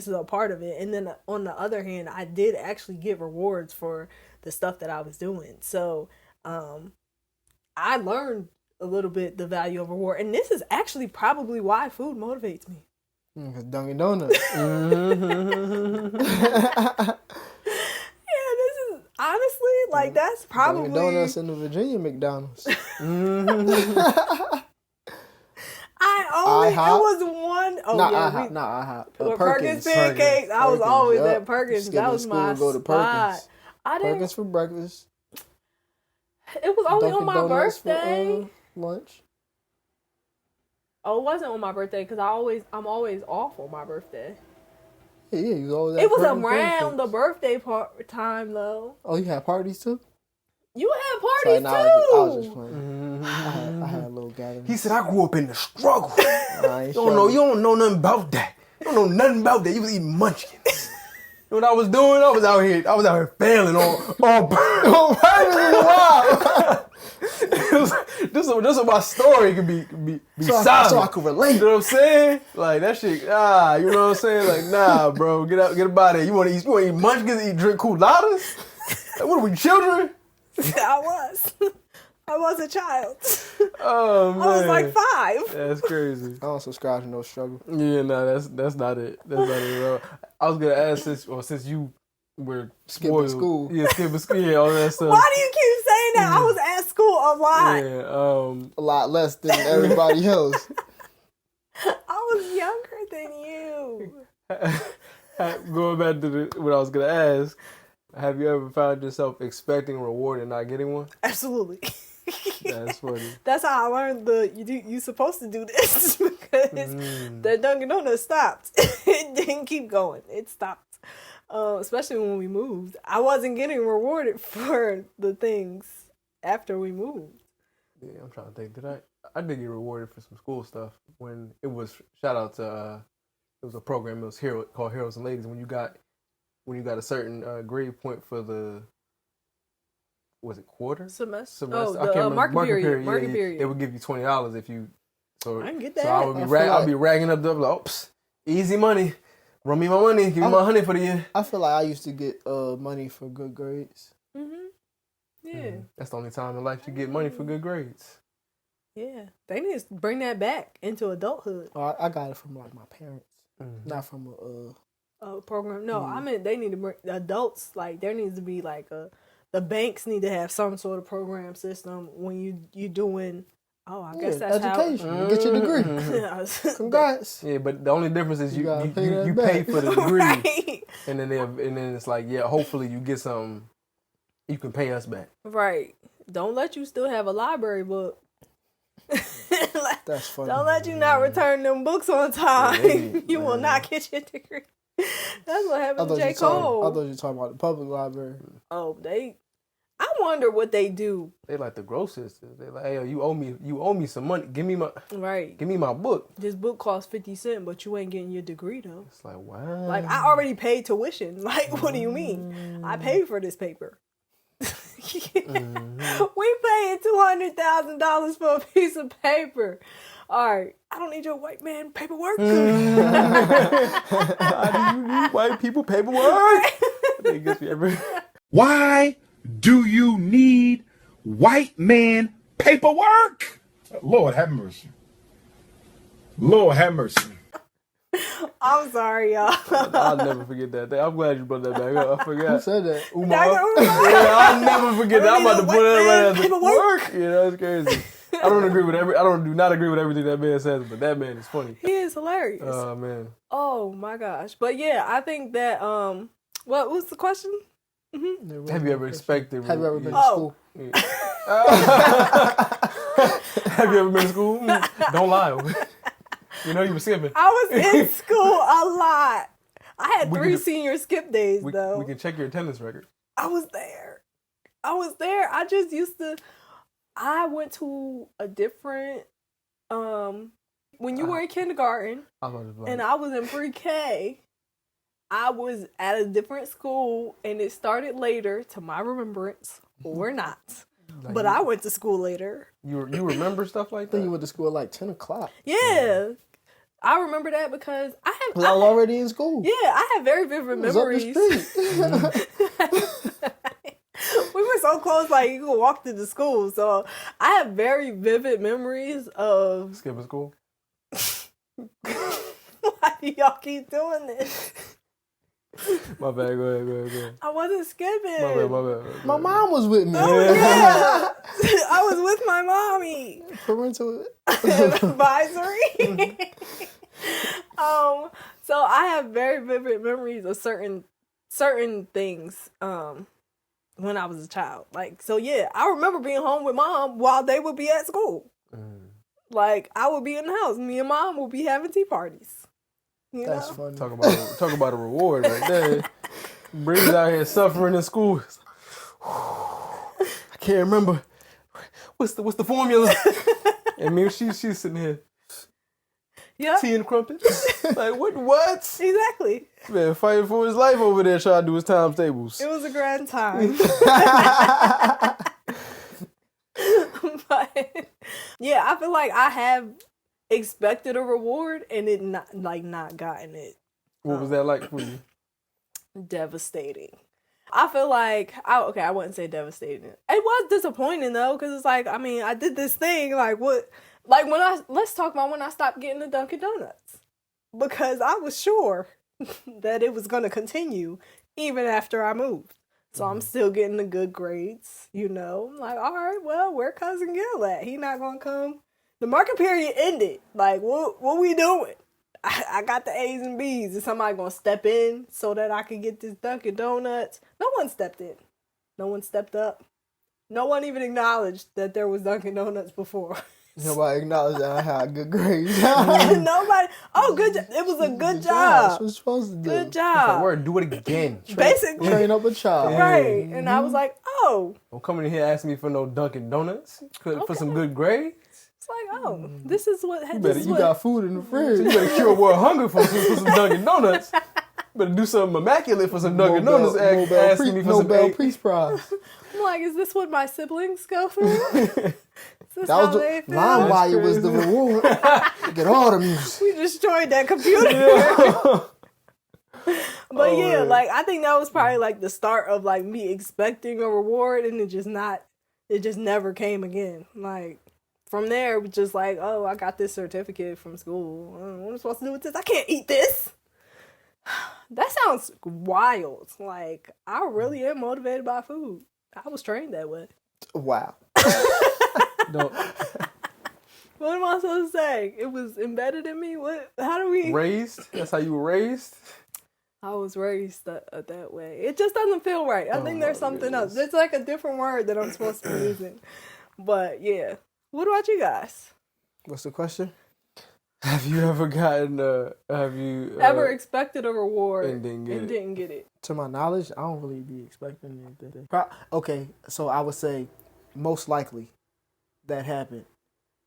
a part of it. And then on the other hand, I did actually get rewards for the stuff that I was doing. So, I learned a little bit the value of reward. And this is actually probably why food motivates me. Because Dunkin' Donuts. Yeah, this is honestly like that's probably Dunkin' Donuts and the Virginia McDonald's. It was one. Oh not yeah, IHOP. Perkins pancakes. I was always at Perkins. Skipping That was school my to go to spot. Perkins. I didn't. Perkins for breakfast. It was only Dunkin' on my Donuts birthday. For, lunch. Oh, it wasn't on my birthday because I'm always off on my birthday. Yeah, you was always at It was Perkins around the pancakes. birthday time though. Oh, you had parties too? You had Sorry, parties no, too. I was just playing. I had a little gathering. He said, I grew up in the struggle. You You don't know nothing about that. You don't know nothing about that. You was eating munchkins. You know what I was doing? I was out here failing on purpose. Wow. this is my story can be solid. So I can relate. You know what I'm saying? Like that shit. You know what I'm saying? Like, nah, bro, get up out of here. You want to eat munchkins? Drink cooladas? Like, what are we, children? I was a child. Oh man, I was like 5. That's crazy. I don't subscribe to no struggle. Yeah, no, that's not it. That's not it at all. I was gonna ask since you were spoiled. Skipping school. Yeah, skipping school. Yeah, all that stuff. Why do you keep saying that? I was at school a lot. Yeah, A lot less than everybody else. I was younger than you. going back to what I was gonna ask, have you ever found yourself expecting a reward and not getting one? Absolutely. That's funny. That's how I learned you supposed to do this because that Dunkin' Donuts stopped. It didn't keep going. It stopped. Especially when we moved. I wasn't getting rewarded for the things after we moved. Yeah, I'm trying to think. I did get rewarded for some school stuff when it was, shout out to, it was a program, it was called Heroes and Ladies. When you got a certain grade point for the, was it quarter? Semester. I can't remember. Market period. Market period. They would give you $20 if you. So I can get that. So I would be I'd be ragging up the like, easy money. Run me my money. Give me my honey for the year. I feel like I used to get money for good grades. Yeah. That's the only time in life you get money for good grades. Yeah. They need to bring that back into adulthood. I got it from like my parents, not from a program. No, I mean they need to bring adults. Like there needs to be like the banks need to have some sort of program system when you doing. Oh, I guess that's education. how. You get your degree. Congrats. Yeah, but the only difference is you pay for the degree, Right. and then it's like, yeah, hopefully you get something you can pay us back. Right. Don't let you still have a library book. That's funny. Don't let you not return them books on time. You will not get your degree. That's what happened to J. Cole. I thought you were talking about the public library. Oh, I wonder what they do. They like the grossest. They like, hey, you owe me some money. Give me my book. This book costs 50 cents, but you ain't getting your degray though. It's like, wow. Like I already paid tuition. Like, what do you mean? I paid for this paper. We paid $200,000 for a piece of paper. All right, I don't need your white man paperwork. How do you need white people paperwork? Why do you need white man paperwork? Lord have mercy. Lord have mercy. I'm sorry, y'all. I'll never forget that. I'm glad you brought that back up. I forgot. Who said that? Yeah, I'll never forget that. I'm about to put it right at the paperwork. Yeah, that's crazy. I do not agree with everything that man says, but that man is funny. He is hilarious. Oh man. Oh my gosh. But yeah, I think that what was the question? Have you ever expected? Have you ever been to school? Yeah. Have you ever been to school? Don't lie. You know you were skipping. I was in school a lot. I had 3 senior skip days though. We can check your attendance record. I was there. I just used to. I went to a different. When you were in kindergarten, and I was in pre-K. I was at a different school, and it started later, to my remembrance, or not. But I went to school later. You remember stuff like I that? think you went to school at like 10 o'clock. Yeah. I remember that because I was already in school. Yeah, I have very vivid memories. Up the street. We were so close, like you could walk to the school. So I have very vivid memories of skipping school. Why do y'all keep doing this? My bad. Go ahead. I wasn't skipping. My bad. My mom was with me. Oh yeah, I was with my mommy. Parental advisory. So I have very vivid memories of certain things. When I was a child, like, so yeah, I remember being home with mom while they would be at school. Like I would be in the house, me and mom would be having tea parties. That's know? funny. Talk about a reward right there. Bree's out here suffering in school. I can't remember what's the formula. And me, she's sitting here. Yeah. Tea and crumpets. Like what? Exactly. Man, fighting for his life over there, trying to do his times tables. It was a grand time. But yeah, I feel like I have expected a reward and it not gotten it. What was that like for you? Devastating. I feel like I wouldn't say devastating. It was disappointing though, because it's like, I mean, I did this thing, like what, like let's talk about when I stopped getting the Dunkin' Donuts, because I was sure that it was gonna continue even after I moved. So I'm still getting the good grades, you know. I'm like, all right, well, where cousin Gil at? He not gonna come. The market period ended. Like, what we doing? I got the A's and B's. Is somebody gonna step in so that I could get this Dunkin' Donuts? No one stepped in. No one stepped up. No one even acknowledged that there was Dunkin' Donuts before. Nobody acknowledged that I had good grades. Nobody. Oh, good. It was a good job. That's what you're supposed to do. Good It's job. like, word, do it again. Basically. Train up a child. Right. And I was like, oh. Don't come in here asking me for no Dunkin' Donuts for Okay. some good grades. It's like, oh, this is what. You got food in the fridge. You better cure world hunger for some Dunkin' Donuts. Better do something immaculate for some Dunkin' Donuts. Asking me for some Nobel Peace Prize. I'm like, is this what my siblings go through? Is this That how was they feel? Line Wire was the reward. Get all the music. We destroyed that computer. But yeah, man. like I think that was probably like the start of like me expecting a reward, and it just never came again. Like from there, it was just like, oh, I got this certificate from school. What am I supposed to do with this? I can't eat this. That sounds wild. Like I really am motivated by food. I was trained that way. Wow. Don't What am I supposed to say? It was embedded in me. What? How do we? raised. That's how you were raised. I was raised that way. It just doesn't feel right. I think there's something else. There's like a different word that I'm supposed to be using. But yeah. What about you guys? What's the question? Have you ever gotten? Ever expected a reward and didn't get it? To my knowledge, I don't really be expecting anything. Okay, so I would say most likely that happened.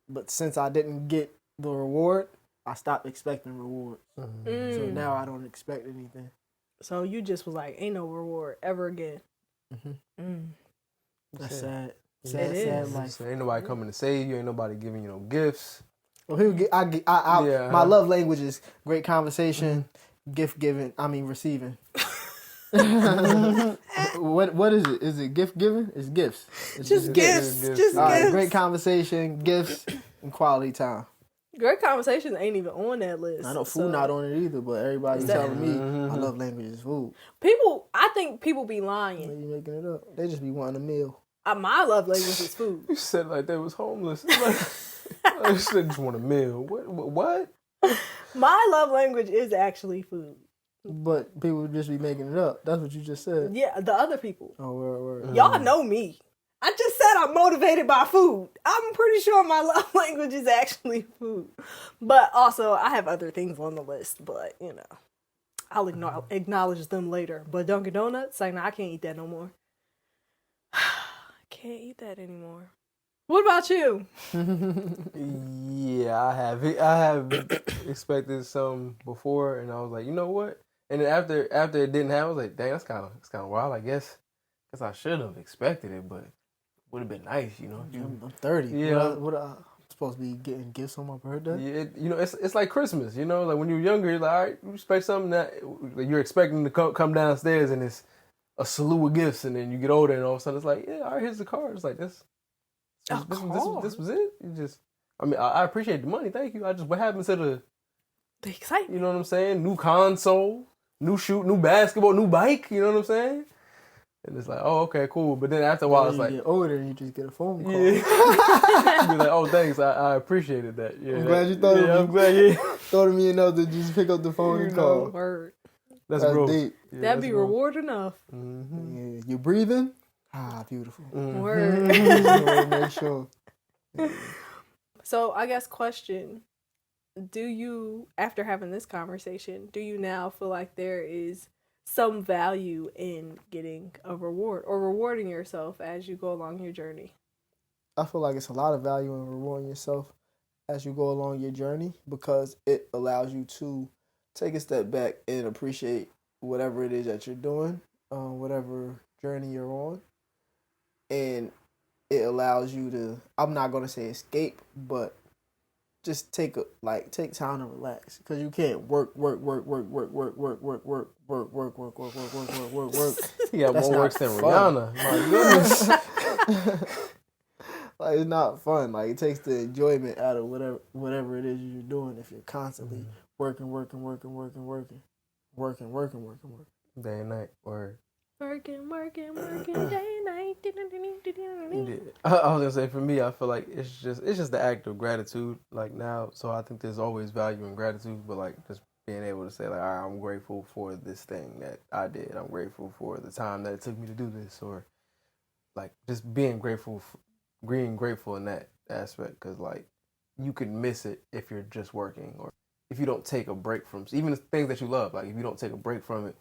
But since I didn't get the reward, I stopped expecting rewards. So now I don't expect anything. So you just was like, ain't no reward ever again. That's sad. It Sad is. life. So ain't nobody coming to save you. Ain't nobody giving you no gifts. Well, my love language is great conversation, gift giving. I mean receiving. What is it? Is it gift giving? It's gifts. It's Just gifts. Just All right, gifts. great conversation, gifts, and quality time. Great conversations ain't even on that list. I know food So not on it either, but everybody's telling me my love language is food. I think people be They lying. be making it up. They just be wanting a meal. My love language is food. You said like they was homeless. I just want a meal. What? My love language is actually food. But people just be making it up. That's what you just said. Yeah, the other people. Oh, word. Y'all know me. I just said I'm motivated by food. I'm pretty sure my love language is actually food. But also, I have other things on the list, but, you know, I'll acknowledge them later. But Dunkin' Donuts, like, I can't eat that no more. I can't eat that anymore. What about you? Yeah, I have expected some before, and I was like, you know what? And then after it didn't happen, I was like, dang, that's kind of wild. I guess I should have expected it, but would have been nice, you know. I'm 30. Yeah. What I'm supposed to be getting gifts on my birthday? Yeah, it's like Christmas, you know. Like when you're younger, you're like, all right, you expect something that you're expecting to come downstairs, and it's a slew of gifts, and then you get older, and all of a sudden it's like, yeah, all right, here's the card. It's like this was it. You just, I mean, I appreciate the money, thank you. What happens to the excitement? You know what I'm saying? New console, new shoe, new basketball, new bike. You know what I'm saying? And it's like, oh, okay, cool. But then after a while, it's you like, get older, and you just get a phone call. yeah. Be like, oh, thanks, I appreciated that. Yeah, I'm glad you thought of me. I'm glad, yeah. Thought of me enough to just pick up the phone and call. Word. That's That's gross. deep. Yeah, That'd that's be gross. reward enough. Yeah, you breathing? Beautiful. Word. Make sure. So I guess question, do you, after having this conversation, do you now feel like there is some value in getting a reward or rewarding yourself as you go along your journey? I feel like it's a lot of value in rewarding yourself as you go along your journey because it allows you to take a step back and appreciate whatever it is that you're doing, whatever journey you're on. And it allows you to, I'm not gonna say escape, but just take time to relax, because you can't work. You got That's more not works than fun. Rihanna. My goodness. Like, it's not fun. Like, it takes the enjoyment out of whatever it is you're doing if you're constantly working. Day and night. Word. Working, day and night. Yeah. I was gonna say, for me, I feel like it's just the act of gratitude. Like, now, so I think there's always value in gratitude, but like just being able to say, like, all right, I'm grateful for this thing that I did. I'm grateful for the time that it took me to do this, or like just being grateful in that aspect, because like you could miss it if you're just working, or if you don't take a break from even the things that you love. Like, if you don't take a break from it,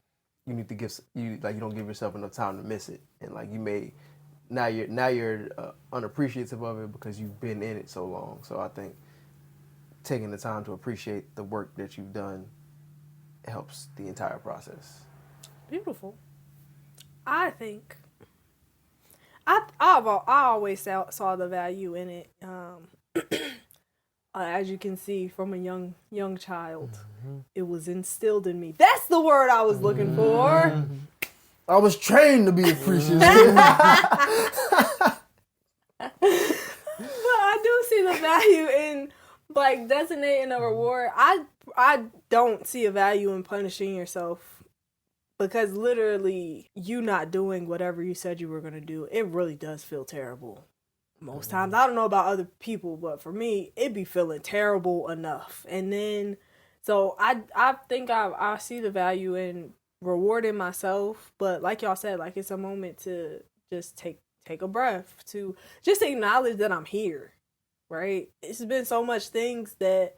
you need to you don't give yourself enough time to miss it, and like you may now you're unappreciative of it because you've been in it so long. So I think taking the time to appreciate the work that you've done helps the entire process. Beautiful. I think I always saw the value in it. As you can see, from a young child, it was instilled in me. That's the word I was looking for. I was trained to be appreciative. But I do see the value in like designating a reward. I don't see a value in punishing yourself, because literally you not doing whatever you said you were going to do, it really does feel terrible. Most times, I don't know about other people, but for me, it be feeling terrible enough. And then, so I think I see the value in rewarding myself, but like y'all said, like, it's a moment to just take a breath, to just acknowledge that I'm here, right? It's been so much things that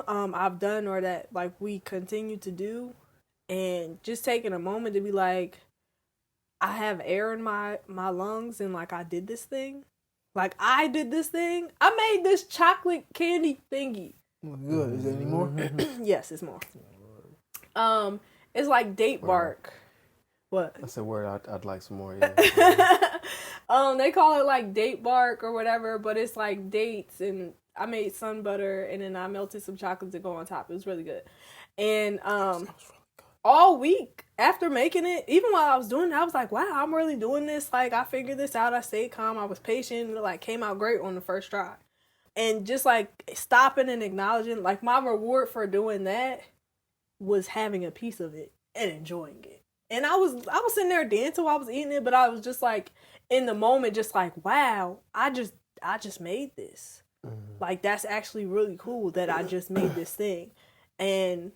I've done, or that like we continue to do, and just taking a moment to be like, I have air in my lungs, and like I did this thing. I made this chocolate candy thingy. Good. Is there any more? Yes, it's more. It's like date bark. What? That's a word I'd like some more. Yeah. They call it like date bark or whatever, but it's like dates, and I made sun butter, and then I melted some chocolate to go on top. It was really good. And all week after making it, even while I was doing it, I was like, wow, I'm really doing this. Like, I figured this out. I stayed calm. I was patient. It like came out great on the first try. And just like stopping and acknowledging, like, my reward for doing that was having a piece of it and enjoying it. And I was sitting there dancing while I was eating it, but I was just like, in the moment, just like, wow, I just made this. Like, that's actually really cool that I just made this thing. And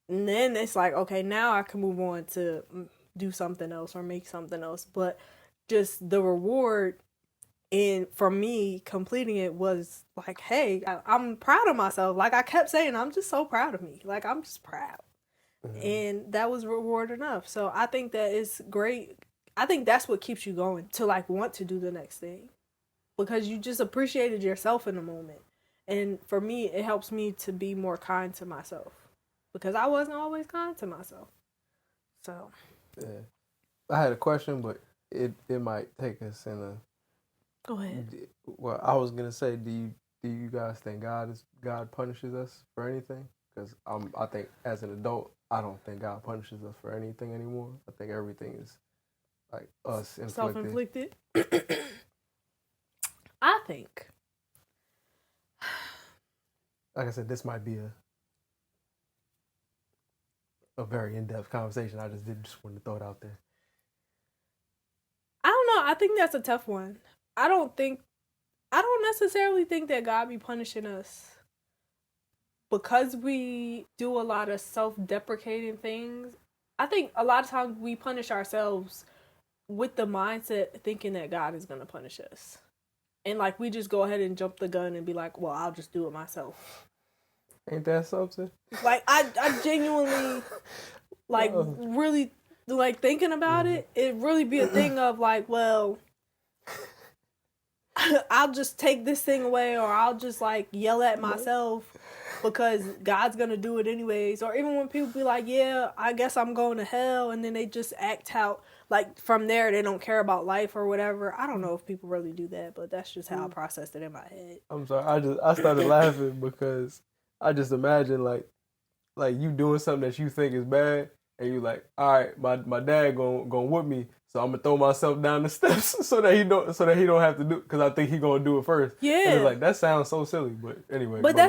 then it's like, okay, now I can move on to do something else or make something else. But just the reward for me completing it was like, hey, I'm proud of myself. Like, I kept saying, I'm just so proud of me. Like, I'm just proud. And that was reward enough. So I think that is great. I think that's what keeps you going to like want to do the next thing, because you just appreciated yourself in the moment. And for me, it helps me to be more kind to myself, because I wasn't always kind to myself. So, yeah. I had a question, but it might take us in a. Go ahead. Well, I was gonna say, do you guys think God punishes us for anything? Because I think as an adult, I don't think God punishes us for anything anymore. I think everything is like us inflicted. Self-inflicted. I think. Like I said, this might be a very in-depth conversation. I just want to throw it out there. I don't know. I think that's a tough one. I don't necessarily think that God be punishing us because we do a lot of self-deprecating things. I think a lot of times we punish ourselves with the mindset thinking that God is going to punish us. And like, we just go ahead and jump the gun and be like, well, I'll just do it myself. Ain't that something? Like, I genuinely, like, really, like, thinking about it, it really be a thing of like, well, I'll just take this thing away, or I'll just like yell at myself because God's gonna do it anyways. Or even when people be like, yeah, I guess I'm going to hell, and then they just act out like from there they don't care about life or whatever. I don't know if people really do that, but that's just how I processed it in my head. I'm sorry. I started laughing because I just imagine like you doing something that you think is bad, and you like, all right, my dad gonna whoop me, so I'm gonna throw myself down the steps so that he don't have to do, because I think he gonna do it first. Yeah, and it's like that sounds so silly, but anyway. But I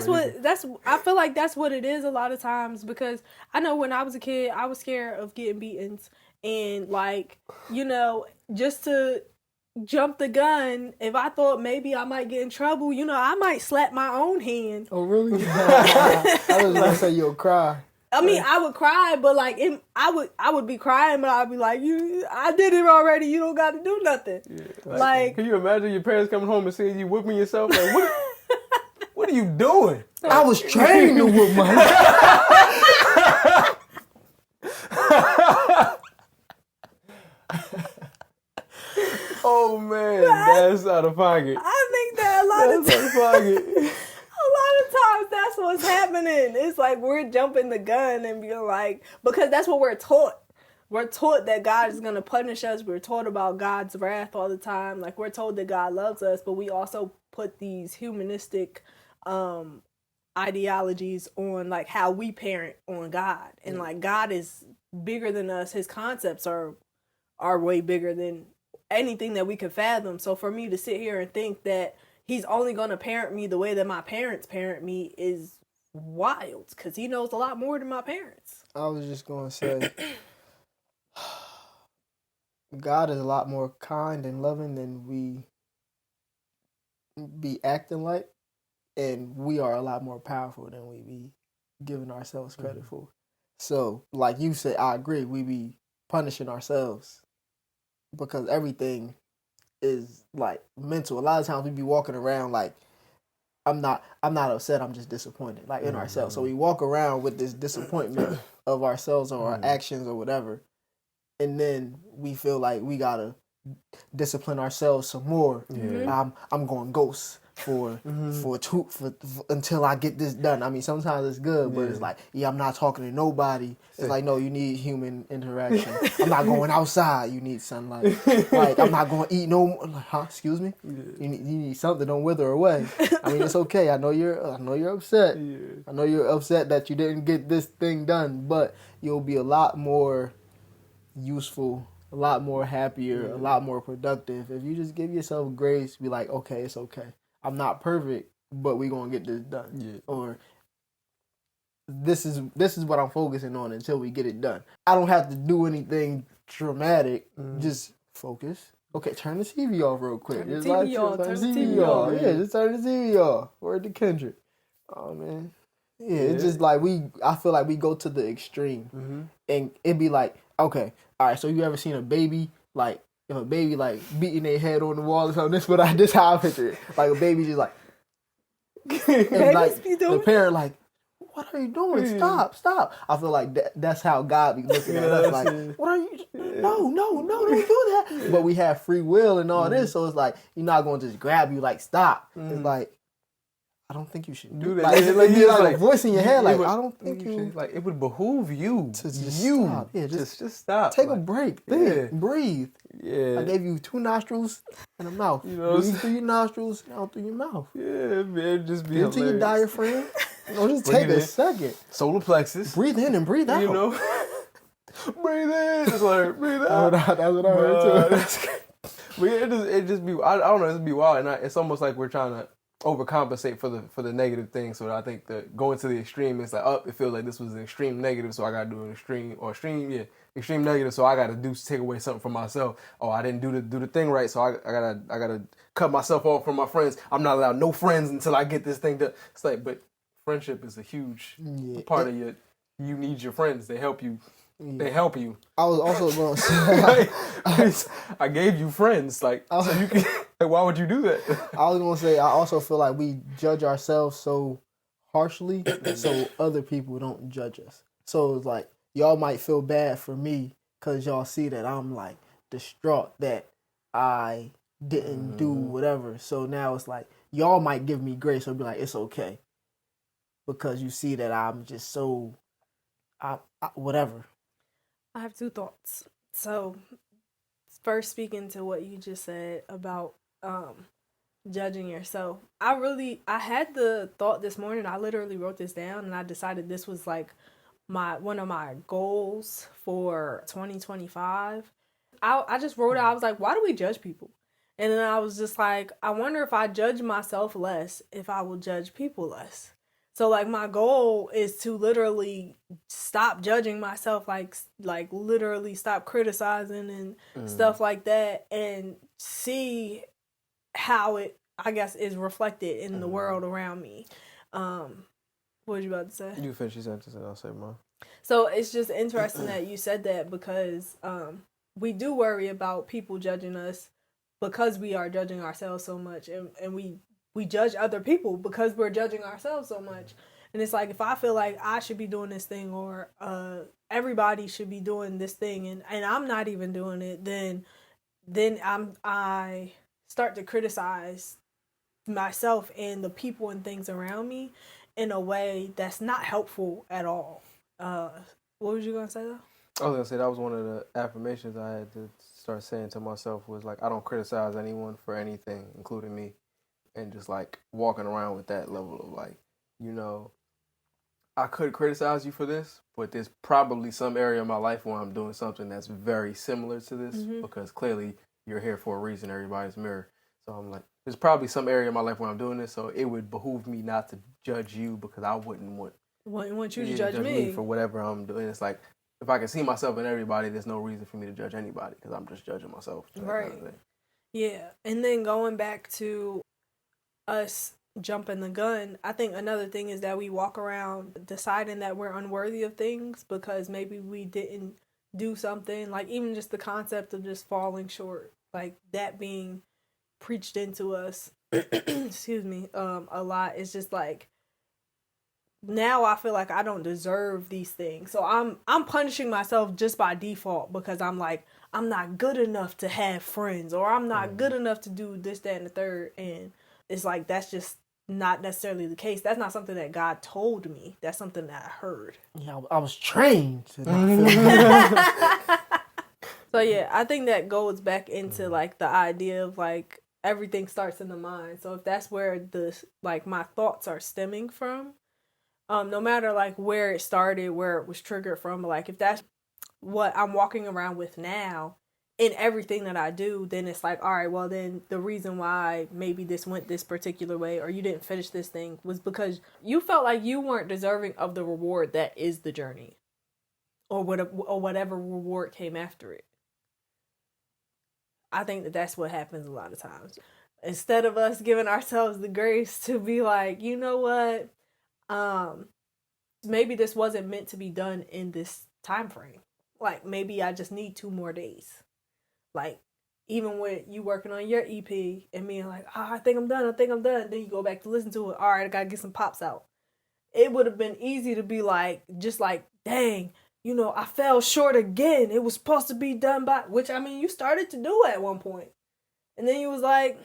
feel like that's what it is a lot of times, because I know when I was a kid, I was scared of getting beatings, and like, you know, just to jump the gun, if I thought maybe I might get in trouble, you know, I might slap my own hand. Oh, really? I was gonna say you'll cry. I mean, I would cry, but like, I would be crying, but I'd be like, I did it already. You don't got to do nothing. Yeah, like, can you imagine your parents coming home and seeing you whipping yourself? Like, what are you doing? I was trained to whip my. Oh man, that's out of pocket. I think that a lot of times that's what's happening. It's like we're jumping the gun and being like, because that's what we're taught. We're taught that God is going to punish us. We're taught about God's wrath all the time. Like, we're told that God loves us, but we also put these humanistic ideologies on like how we parent on God. And like, God is bigger than us. His concepts are way bigger than anything that we could fathom. So for me to sit here and think that he's only going to parent me the way that my parents parent me is wild, because he knows a lot more than my parents. I was just going to say, God is a lot more kind and loving than we be acting like, and we are a lot more powerful than we be giving ourselves credit for. So, like you said, I agree, we be punishing ourselves because everything is like mental. A lot of times we be walking around like, I'm not upset, I'm just disappointed, like in ourselves. So we walk around with this disappointment of ourselves or our actions or whatever, and then we feel like we gotta discipline ourselves some more. I'm going ghost for until I get this done. I mean, sometimes it's good, but it's like, I'm not talking to nobody. It's like, no, you need human interaction. I'm not going outside. You need sunlight. Like, I'm not going to eat no more. Like, excuse me? You need something. Don't wither away. I mean, it's okay. I know you're upset. I know you're upset that you didn't get this thing done, but you'll be a lot more useful, a lot more happier, a lot more productive if you just give yourself grace. Be like, okay, it's okay. I'm not perfect, but we gonna get this done. Yeah. Or this is what I'm focusing on until we get it done. I don't have to do anything dramatic. Just focus. Okay, turn the TV off real quick. Turn the TV off. Yeah, just turn the TV off. Word to Kendrick. Oh man. Yeah, it's just like I feel like we go to the extreme, and it'd be like, okay, all right. So you ever seen a baby like? If a baby like beating their head on the wall or something, this how I picture it. Like a baby just like, and like the parent like, what are you doing? Stop! I feel like that's how God be looking at us. Like, what are you? No, don't do that. But we have free will and all this, so it's like you're not going to just grab you like stop. It's like, I don't think you should do that. Like, it's like a voice in your head, like, I don't think you like it would behoove you to just stop. Yeah, just stop. Take a break. Think, breathe. Yeah. I gave you 2 nostrils and a mouth. You know, breathe through your nostrils, out through your mouth. Yeah, man, just be hilarious. Into your diaphragm. Just take a second. Solar plexus. Breathe in and breathe out. You know, breathe in. Just like breathe out. That's what I heard too. But it just be. I don't know. It just be wild, and it's almost like we're trying to overcompensate for the negative thing. So I think that going to the extreme is like, it feels like this was an extreme negative, so I gotta do an extreme negative, so I gotta take away something from myself. Oh, I didn't do the thing right, so I gotta cut myself off from my friends. I'm not allowed no friends until I get this thing done. It's like, but friendship is a huge part of you need your friends. They help you. They help you. I was also going to say, I gave you friends, so you can. Like, why would you do that? I was going to say, I also feel like we judge ourselves so harshly, so other people don't judge us. So it's like, y'all might feel bad for me because y'all see that I'm like distraught that I didn't do whatever. So now it's like, y'all might give me grace or be like, it's okay. because you see that I'm just so, whatever. I have two thoughts. So, first, speaking to what you just said about judging yourself, I had the thought this morning. I literally wrote this down, and I decided this was like one of my goals for 2025. I just wrote out, I was like, why do we judge people? And then I was just like, I wonder if I judge myself less, if I will judge people less. So like my goal is to literally stop judging myself, like literally stop criticizing and stuff like that, and see how it, I guess, is reflected in the world around me. What was you about to say? You finish your sentence and I'll say mine. So it's just interesting that you said that, because we do worry about people judging us because we are judging ourselves so much, and we judge other people because we're judging ourselves so much. And it's like, if I feel like I should be doing this thing, or everybody should be doing this thing, and I'm not even doing it, then I start to criticize myself and the people and things around me in a way that's not helpful at all. What was you gonna say though? I was gonna say that was one of the affirmations I had to start saying to myself, was like, I don't criticize anyone for anything, including me. And just like walking around with that level of like, you know, I could criticize you for this, but there's probably some area of my life where I'm doing something that's very similar to this, because clearly you're here for a reason, everybody's mirror. So I'm like, there's probably some area of my life where I'm doing this, so it would behoove me not to judge you, because I wouldn't want you to judge me for whatever I'm doing. It's like, if I can see myself in everybody, there's no reason for me to judge anybody, because I'm just judging myself. Right. Kind of yeah. And then going back to us jumping the gun, I think another thing is that we walk around deciding that we're unworthy of things because maybe we didn't do something, like even just the concept of just falling short, like that being preached into us excuse me, a lot. It's just like, now I feel like I don't deserve these things, so I'm punishing myself just by default, because I'm like, I'm not good enough to have friends, or I'm not good enough to do this, that, and the third. And it's like, that's just not necessarily the case. That's not something that God told me. That's something that I heard. Yeah, I was trained to not feel that. So yeah, I think that goes back into like the idea of like, everything starts in the mind. So if that's where my thoughts are stemming from, no matter like where it started, where it was triggered from, like if that's what I'm walking around with now in everything that I do, then it's like, all right, well then the reason why maybe this went this particular way, or you didn't finish this thing, was because you felt like you weren't deserving of the reward that is the journey, or whatever reward came after it. I think that that's what happens a lot of times. Instead of us giving ourselves the grace to be like, you know what, maybe this wasn't meant to be done in this time frame. Like, maybe I just need 2 more days. Like, even with you working on your EP and being like, I think I'm done. Then you go back to listen to it. All right, I gotta get some pops out. It would have been easy to be like, just like, dang, you know, I fell short again. It was supposed to be done by, which, I mean, you started to do at one point. And then you was like,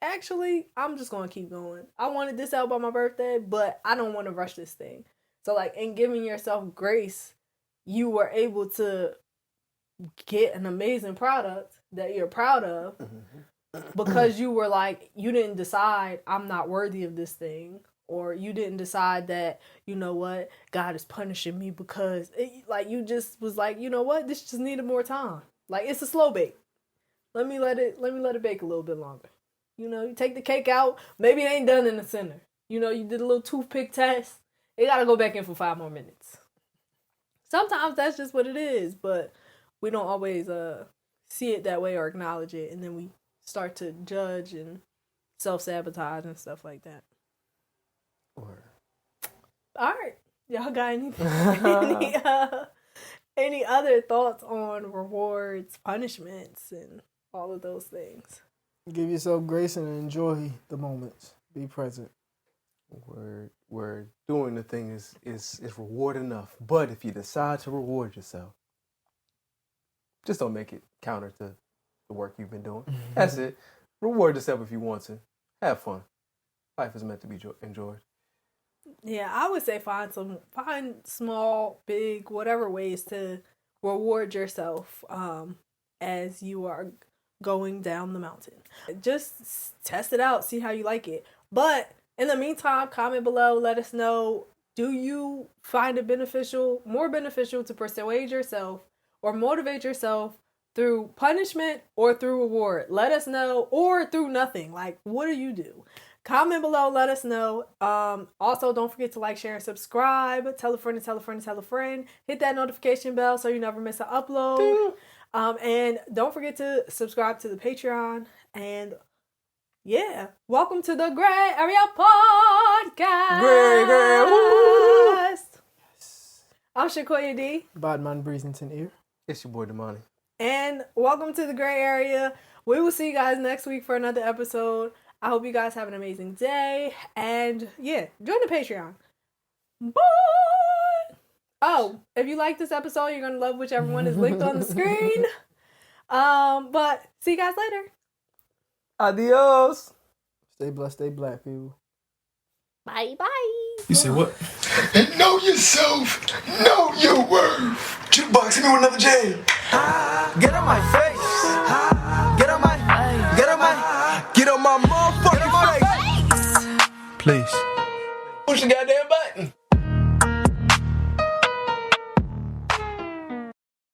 actually, I'm just going to keep going. I wanted this out by my birthday, but I don't want to rush this thing. So, like, in giving yourself grace, you were able to get an amazing product that you're proud of, because you were like, you didn't decide I'm not worthy of this thing, or you didn't decide that, you know what, God is punishing me because like, you just was like, you know what, this just needed more time. Like, it's a slow bake. Let me let it bake a little bit longer. You know, you take the cake out, maybe it ain't done in the center. You know, you did a little toothpick test. It got to go back in for 5 more minutes. Sometimes that's just what it is, but we don't always see it that way or acknowledge it, and then we start to judge and self-sabotage and stuff like that. All right, y'all got any other thoughts on rewards, punishments, and all of those things? Give yourself grace and enjoy the moments. Be present. Where doing the thing is reward enough. But if you decide to reward yourself, just don't make it counter to the work you've been doing. That's it. Reward yourself if you want to. Have fun. Life is meant to be enjoyed. Yeah, I would say find small, big, whatever ways to reward yourself as you are going down the mountain. Just test it out, see how you like it. But in the meantime, comment below, let us know, do you find it more beneficial to persuade yourself or motivate yourself through punishment or through reward? Let us know, or through nothing. Like, what do you do? Comment below, let us know. Also, don't forget to like, share, and subscribe. Tell a friend and tell a friend and tell a friend. Hit that notification bell so you never miss an upload. And don't forget to subscribe to the Patreon. And yeah, welcome to the Grae Area Podcast. Grae, woo! I'm Shakoya D. Badman Breezington here. It's your boy Damani. And welcome to the Grae Area. We will see you guys next week for another episode. I hope you guys have an amazing day. And yeah, join the Patreon. Bye! Oh, if you like this episode, you're going to love whichever one is linked on the screen. But see you guys later. Adios. Stay blessed, stay black, people. Bye bye. You say what? Know yourself. Know your worth. Jukebox, hit me with another jam. Get on my face. Get on my motherfucking face. Please. Push the goddamn button.